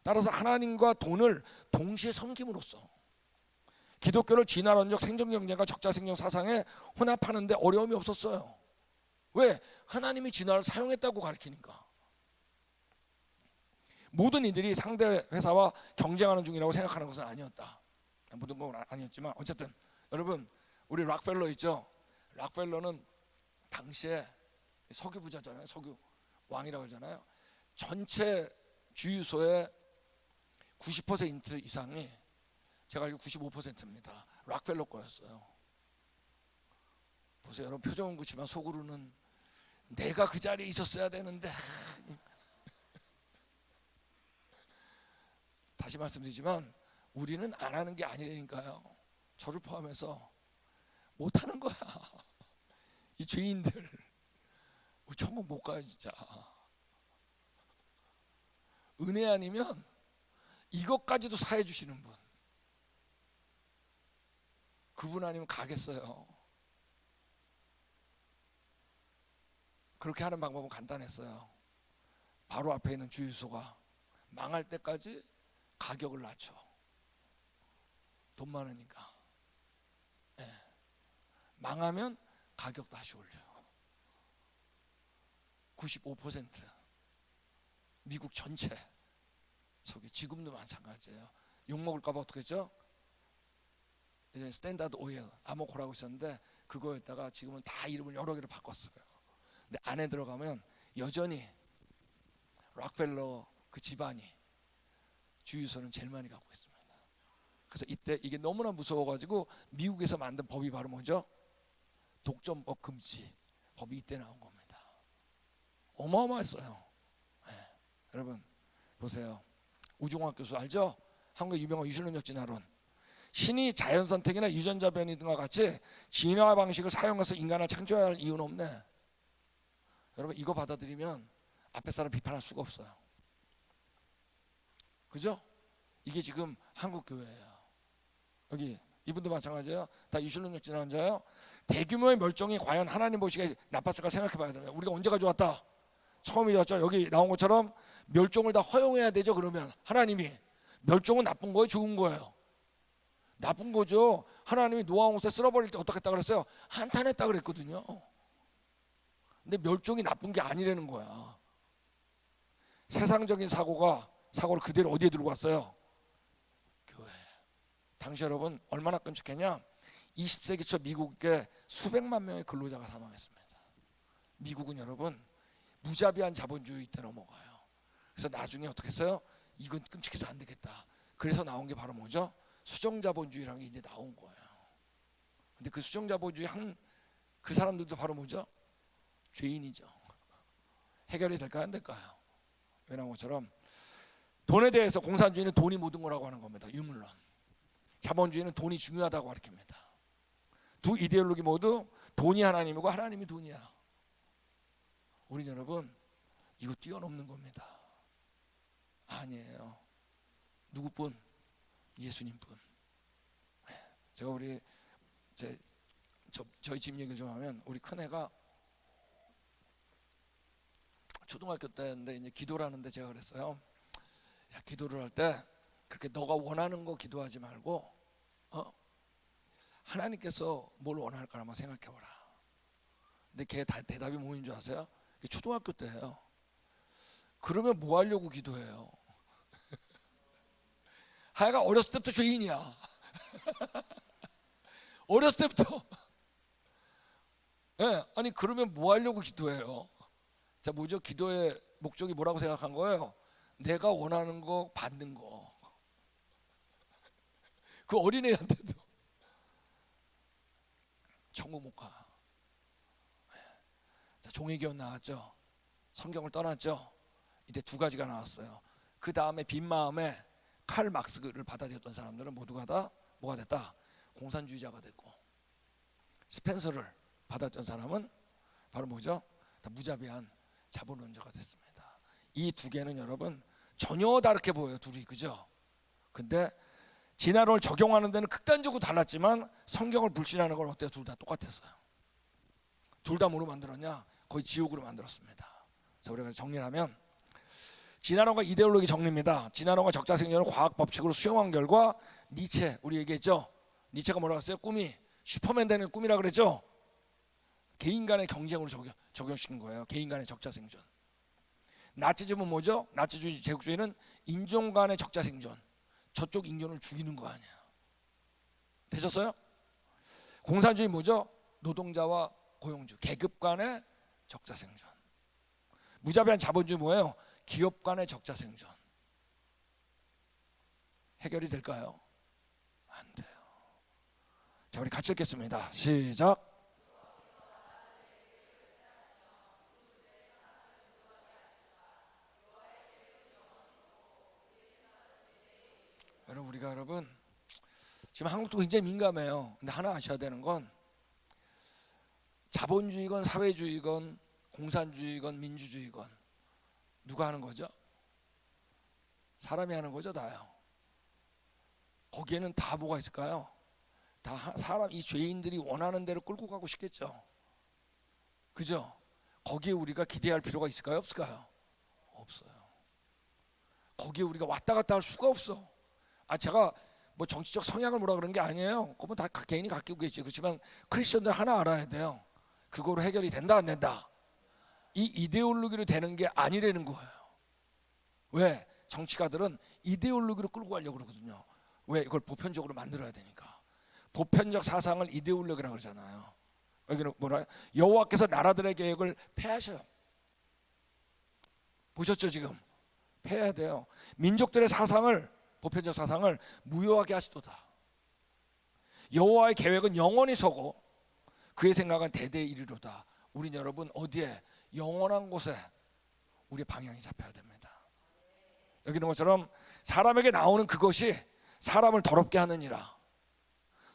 따라서 하나님과 돈을 동시에 섬김으로써 기독교를 진화론적 생존경쟁과 적자생존 사상에 혼합하는데 어려움이 없었어요. 왜? 하나님이 진화를 사용했다고 가르치니까. 모든 이들이 상대 회사와 경쟁하는 중이라고 생각하는 것은 아니었다. 모든 건 아니었지만 어쨌든 여러분, 우리 락펠러 있죠? 락펠러는 당시에 석유 부자잖아요. 석유 왕이라고 하잖아요. 전체 주유소의 90% 이상이, 제가 알기로 95%입니다. 락펠러 거였어요. 보세요, 여러분, 표정은 그렇지만 속으로는 내가 그 자리에 있었어야 되는데. 다시 말씀드리지만 우리는 안 하는 게 아니라니까요. 저를 포함해서 못 하는 거야. 이 죄인들 우리 천국 못 가요 진짜. 은혜 아니면 이것까지도 사해 주시는 분, 그분 아니면 가겠어요. 그렇게 하는 방법은 간단했어요. 바로 앞에 있는 주유소가 망할 때까지 가격을 낮춰. 돈 많으니까. 네. 망하면 가격 다시 올려요. 95% 미국 전체 속에, 지금도 마찬가지예요. 욕먹을까봐 어떻게 했죠? 예전에 스탠다드 오일, 아모코라고 있었는데 그거에다가 지금은 다 이름을 여러 개로 바꿨어요. 근데 안에 들어가면 여전히 락펠러 그 집안이 주유소는 제일 많이 갖고 있습니다. 그래서 이때 이게 너무나 무서워가지고 미국에서 만든 법이 바로 뭐죠? 독점법 금지 법이 이때 나온 겁니다. 어마어마했어요. 네. 여러분 보세요. 우종학 교수 알죠? 한국의 유명한 유실론적 진화론. 신이 자연선택이나 유전자 변이 등과 같이 진화 방식을 사용해서 인간을 창조해야 할 이유는 없네. 여러분 이거 받아들이면 앞에 사람 비판할 수가 없어요. 그죠? 이게 지금 한국 교회예요. 여기 이분도 마찬가지예요. 다 유실론적 진화론자예요. 대규모의 멸종이 과연 하나님 보시기에 나빴을까 생각해 봐야 돼요. 우리가 언제가 좋았다? 처음이었죠. 여기 나온 것처럼 멸종을 다 허용해야 되죠. 그러면 하나님이 멸종은 나쁜 거예요, 좋은 거예요? 나쁜 거죠. 하나님이 노아 홍수에 쓸어버릴 때 어떻게 했다 그랬어요? 한탄했다 그랬거든요. 근데 멸종이 나쁜 게 아니라는 거야. 세상적인 사고를 그대로 어디에 들고 왔어요? 교회. 당시 여러분 얼마나 끔찍했냐? 20세기 초 미국에 수백만 명의 근로자가 사망했습니다. 미국은 여러분 무자비한 자본주의 때 넘어가요. 그래서 나중에 어떻게 했어요? 이건 끔찍해서 안 되겠다. 그래서 나온 게 바로 뭐죠? 수정자본주의라는 게 이제 나온 거예요. 근데 그 수정자본주의 그 사람들도 바로 뭐죠? 죄인이죠. 해결이 될까요? 안 될까요? 왜냐한 것처럼 돈에 대해서 공산주의는 돈이 모든 거라고 하는 겁니다. 유물론. 자본주의는 돈이 중요하다고 가르칩니다. 두 이데올로기 모두 돈이 하나님이고 하나님이 돈이야. 우리 여러분 이거 뛰어넘는 겁니다. 아니에요. 누구뿐? 예수님뿐. 제가 저희 집 얘기를 좀 하면 우리 큰애가 초등학교 때인데 이제 기도를 하는데 제가 그랬어요. 야, 기도를 할 때 그렇게 너가 원하는 거 기도하지 말고 하나님께서 뭘 원할까 한번 생각해봐라. 근데 걔 대답이 뭐인 줄 아세요? 초등학교 때예요. 그러면 뭐 하려고 기도해요? 하여가 어렸을 때부터 죄인이야. 어렸을 때부터. 네, 아니 그러면 뭐 하려고 기도해요? 자, 뭐죠? 기도의 목적이 뭐라고 생각한 거예요? 내가 원하는 거 받는 거. 그 어린애한테도 천국 못 가. 자, 종이교훈 나왔죠. 성경을 떠났죠. 이제 두 가지가 나왔어요. 그 다음에 빈 마음에 칼 막스를 받아들였던 사람들은 모두가 다 뭐가 됐다? 공산주의자가 됐고, 스펜서를 받았던 사람은 바로 뭐죠? 다 무자비한 자본론자가 됐습니다. 이 두 개는 여러분 전혀 다르게 보여요. 둘이. 그죠? 근데 진화론을 적용하는 데는 극단적으로 달랐지만 성경을 불신하는 건 어때요? 둘 다 똑같았어요. 둘 다 뭐로 만들었냐? 거의 지옥으로 만들었습니다. 그래서 우리가 정리하면 진화론과 이데올로기 정리입니다. 진화론과 적자생존을 과학 법칙으로 수용한 결과 니체, 우리 얘기했죠? 니체가 뭐라고 했어요? 꿈이 슈퍼맨 되는 꿈이라 그랬죠? 개인 간의 경쟁으로 적용시킨 거예요. 개인 간의 적자생존. 나치즘은 뭐죠? 나치주의, 제국주의는 인종 간의 적자생존. 저쪽 인종을 죽이는 거 아니야. 되셨어요? 공산주의 뭐죠? 노동자와 고용주, 계급 간의 적자생존. 무자비한 자본주의 뭐예요? 기업 간의 적자생존. 해결이 될까요? 안 돼요. 자, 우리 같이 읽겠습니다. 시작. 여러분 지금 한국도 굉장히 민감해요. 근데 하나 아셔야 되는 건 자본주의건 사회주의건 공산주의건 민주주의건 누가 하는 거죠? 사람이 하는 거죠. 다요. 거기에는 다 뭐가 있을까요? 다 사람, 이 죄인들이 원하는 대로 끌고 가고 싶겠죠. 그죠? 거기에 우리가 기대할 필요가 있을까요? 없을까요? 없어요. 거기에 우리가 왔다 갔다 할 수가 없어. 제가 뭐 정치적 성향을 뭐라 그런 게 아니에요. 그건 다 개인이 갖고 계시지. 그렇지만 크리스천들 하나 알아야 돼요. 그거로 해결이 된다 안 된다. 이 이데올로기로 되는 게 아니라는 거예요. 왜? 정치가들은 이데올로기로 끌고 가려고 그러거든요. 왜? 이걸 보편적으로 만들어야 되니까. 보편적 사상을 이데올로기라고 그러잖아요. 여기는 뭐라? 여호와께서 나라들의 계획을 폐하셔요. 보셨죠 지금? 폐해야 돼요. 민족들의 사상을, 보편적 사상을 무효하게 하시도다. 여호와의 계획은 영원히 서고 그의 생각은 대대에 이르로다. 우린 여러분 어디에? 영원한 곳에 우리의 방향이 잡혀야 됩니다. 여기 있는 것처럼 사람에게 나오는 그것이 사람을 더럽게 하느니라.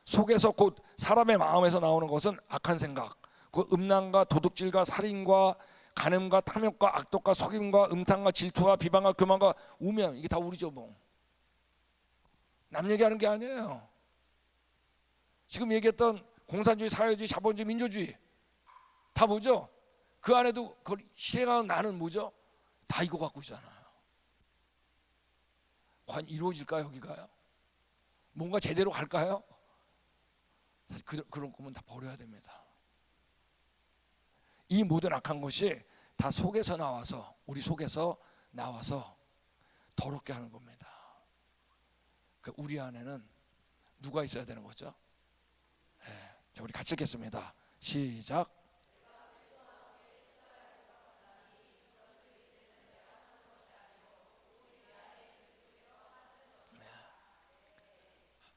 속에서 곧 사람의 마음에서 나오는 것은 악한 생각, 그 음란과 도둑질과 살인과 간음과 탐욕과 악독과 속임과 음탕과 질투와 비방과 교만과 우명, 이게 다 우리죠 뭐. 남 얘기하는 게 아니에요. 지금 얘기했던 공산주의, 사회주의, 자본주의, 민주주의 다 뭐죠? 그 안에도 그걸 실행하는 나는 뭐죠? 다 이거 갖고 있잖아요. 과연 이루어질까요? 여기가요? 뭔가 제대로 갈까요? 그런 꿈은 다 버려야 됩니다. 이 모든 악한 것이 다 속에서 나와서, 우리 속에서 나와서 더럽게 하는 겁니다. 우리 안에는 누가 있어야 되는 거죠? 네. 자, 우리 같이 읽겠습니다. 시작.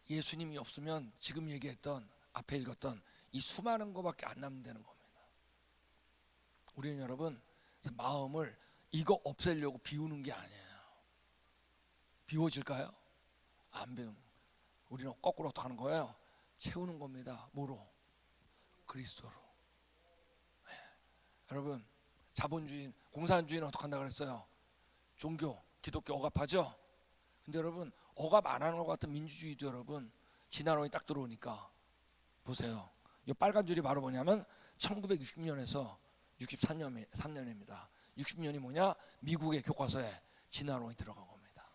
예수님이 없으면 지금 얘기했던, 앞에 읽었던 이 수많은 것밖에 안 남는다는 겁니다. 우리는 여러분 마음을 이거 없애려고 비우는 게 아니에요. 비워질까요? 안 비우는. 우리는 거꾸로 어떻게 하는 거예요? 채우는 겁니다. 뭐로? 그리스도로. 네. 여러분, 자본주의, 공산주의는 어떻게 한다고 그랬어요? 종교, 기독교 억압하죠? 근데 여러분, 억압 안 하는 것 같은 민주주의도 여러분 진화론이 딱 들어오니까 보세요. 이 빨간 줄이 바로 뭐냐면 1960년에서 63년입니다. 60년이 뭐냐? 미국의 교과서에 진화론이 들어간 겁니다.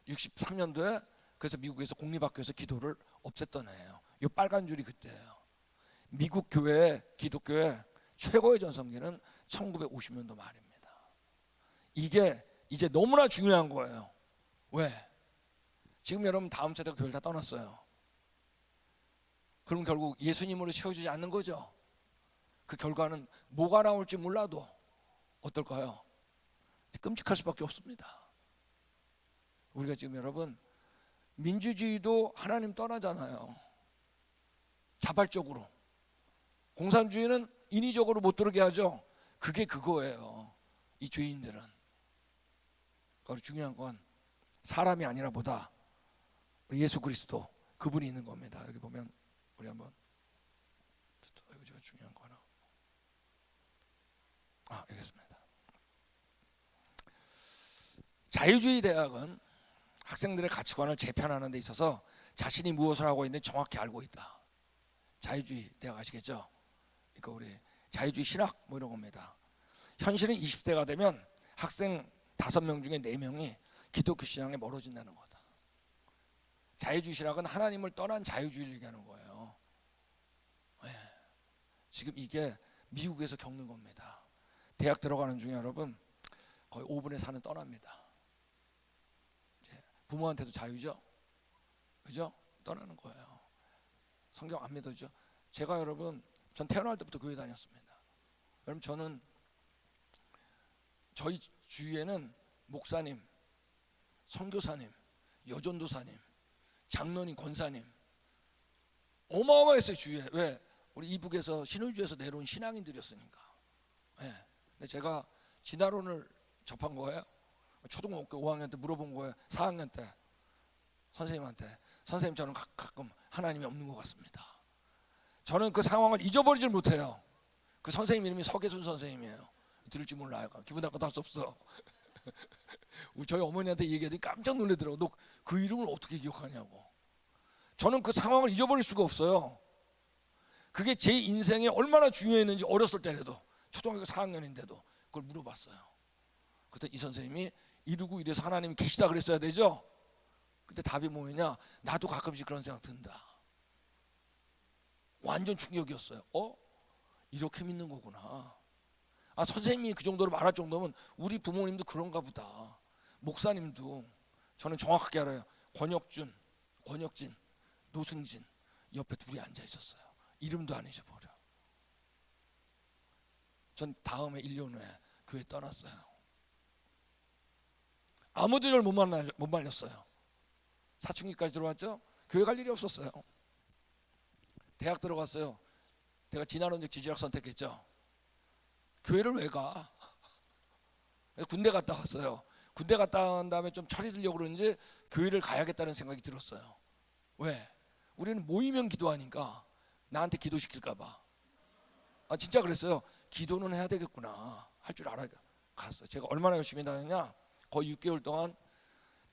63년도에 그래서 미국에서 공립학교에서 기도를 없앴던 해예요. 이 빨간 줄이 그때예요. 미국 교회, 기독교의 최고의 전성기는 1950년도 말입니다. 이게 이제 너무나 중요한 거예요. 왜? 지금 여러분 다음 세대가 교회를 다 떠났어요. 그럼 결국 예수님으로 채워주지 않는 거죠. 그 결과는 뭐가 나올지 몰라도 어떨까요? 끔찍할 수밖에 없습니다. 우리가 지금 여러분 민주주의도 하나님 떠나잖아요. 자발적으로. 공산주의는 인위적으로 못 들어게 하죠. 그게 그거예요. 이 죄인들은. 그리고 중요한 건 사람이 아니라 보다 예수 그리스도 그분이 있는 겁니다. 여기 보면 우리 한번 여기 제가 중요한 거 하나. 알겠습니다. 자유주의 대학은 학생들의 가치관을 재편하는 데 있어서 자신이 무엇을 하고 있는지 정확히 알고 있다. 자유주의 대학 아시겠죠? 그러니까 우리 자유주의 신학 뭐 이런 겁니다. 현실은 20대가 되면 학생 5명 중에 4명이 기독교 신앙에 멀어진다는 거다. 자유주의 신학은 하나님을 떠난 자유주의를 얘기하는 거예요. 네. 지금 이게 미국에서 겪는 겁니다. 대학 들어가는 중에 여러분 거의 5분의 4는 떠납니다. 이제 부모한테도 자유죠? 그죠? 떠나는 거예요. 성경 안 믿어죠? 제가 여러분 전 태어날 때부터 교회 다녔습니다. 여러분 저는 저희 주위에는 목사님, 선교사님, 여전도사님, 장로님, 권사님 어마어마했어요 주위에. 왜? 우리 이북에서 신의주에서 내려온 신앙인들이었으니까. 네. 근데 제가 진화론을 접한 거예요. 초등학교 5학년 때 물어본 거예요. 4학년 때 선생님한테. 선생님 저는 가끔 하나님이 없는 것 같습니다. 저는 그 상황을 잊어버리질 못해요. 그 선생님 이름이 서계순 선생님이에요. 들을지 몰라요. 기분 나빠도 할 수 없어. 저희 어머니한테 얘기하더니 깜짝 놀라더라고. 너 그 이름을 어떻게 기억하냐고. 저는 그 상황을 잊어버릴 수가 없어요. 그게 제 인생에 얼마나 중요했는지 어렸을 때라도 초등학교 4학년인데도 그걸 물어봤어요. 그때 이 선생님이 이러고 이래서 하나님이 계시다 그랬어야 되죠. 그때 답이 뭐였냐? 나도 가끔씩 그런 생각 든다. 완전 충격이었어요. 이렇게 믿는 거구나. 선생님이 그 정도로 말할 정도면 우리 부모님도 그런가 보다. 목사님도. 저는 정확하게 알아요. 권혁진, 노승진 옆에 둘이 앉아 있었어요. 이름도 안 잊어버려. 전 다음에 1년 후에 교회 떠났어요. 아무도 저를 못 말렸어요. 사춘기까지 들어왔죠. 교회 갈 일이 없었어요. 대학 들어갔어요. 내가 진화론적 지지학 선택했죠. 교회를 왜 가? 군대 갔다 왔어요. 군대 갔다 온 다음에 좀 철이 들려고 그러는지 교회를 가야겠다는 생각이 들었어요. 왜? 우리는 모이면 기도하니까 나한테 기도시킬까 봐. 진짜 그랬어요. 기도는 해야 되겠구나. 할 줄 알아야 갔어요. 제가 얼마나 열심히 다녔냐? 거의 6개월 동안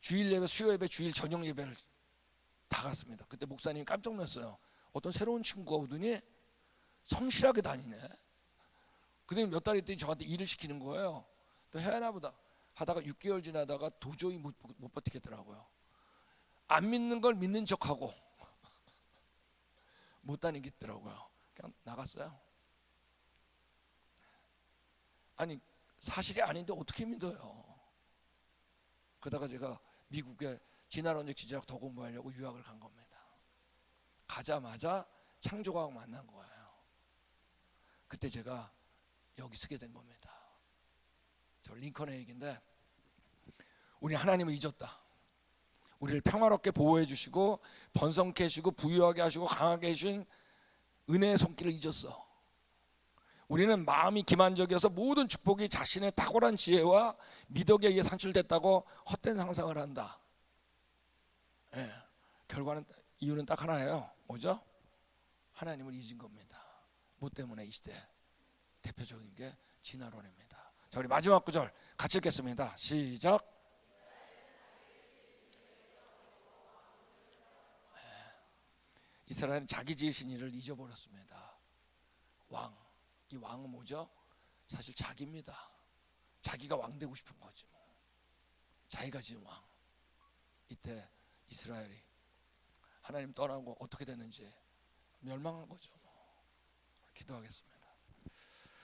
주일 예배, 수요 예배, 주일 저녁 예배를 다 갔습니다. 그때 목사님이 깜짝 놀랐어요. 어떤 새로운 친구가 오더니 성실하게 다니네. 그다음에 몇 달 있더니 저한테 일을 시키는 거예요. 또 해야 하나 보다 하다가 6개월 지나다가 도저히 못 버티겠더라고요. 안 믿는 걸 믿는 척하고 못 다니겠더라고요. 그냥 나갔어요. 아니 사실이 아닌데 어떻게 믿어요? 그러다가 제가 미국에 진화론적 지질학 더 공부하려고 유학을 간 겁니다. 가자마자 창조과학 만난 거예요. 그때 제가 여기 서게 된 겁니다. 저 링컨의 얘기인데, 우리 하나님을 잊었다. 우리를 평화롭게 보호해 주시고 번성케 해주시고 부유하게 하시고 강하게 해주신 은혜의 손길을 잊었어. 우리는 마음이 기만적이어서 모든 축복이 자신의 탁월한 지혜와 미덕에 의해 산출됐다고 헛된 상상을 한다. 예, 결과는 이유는 딱 하나예요. 뭐죠? 하나님을 잊은 겁니다. 뭐 때문에? 이 시대 대표적인 게 진화론입니다. 자, 우리 마지막 구절 같이 읽겠습니다. 시작. 이스라엘은 자기 지으신 일을 잊어버렸습니다. 왕, 이 왕은 뭐죠? 사실 자기입니다. 자기가 왕 되고 싶은 거지 뭐. 자기가 지은 왕. 이때 이스라엘이 하나님 떠나고 어떻게 됐는지 멸망한 거죠 뭐. 기도하겠습니다.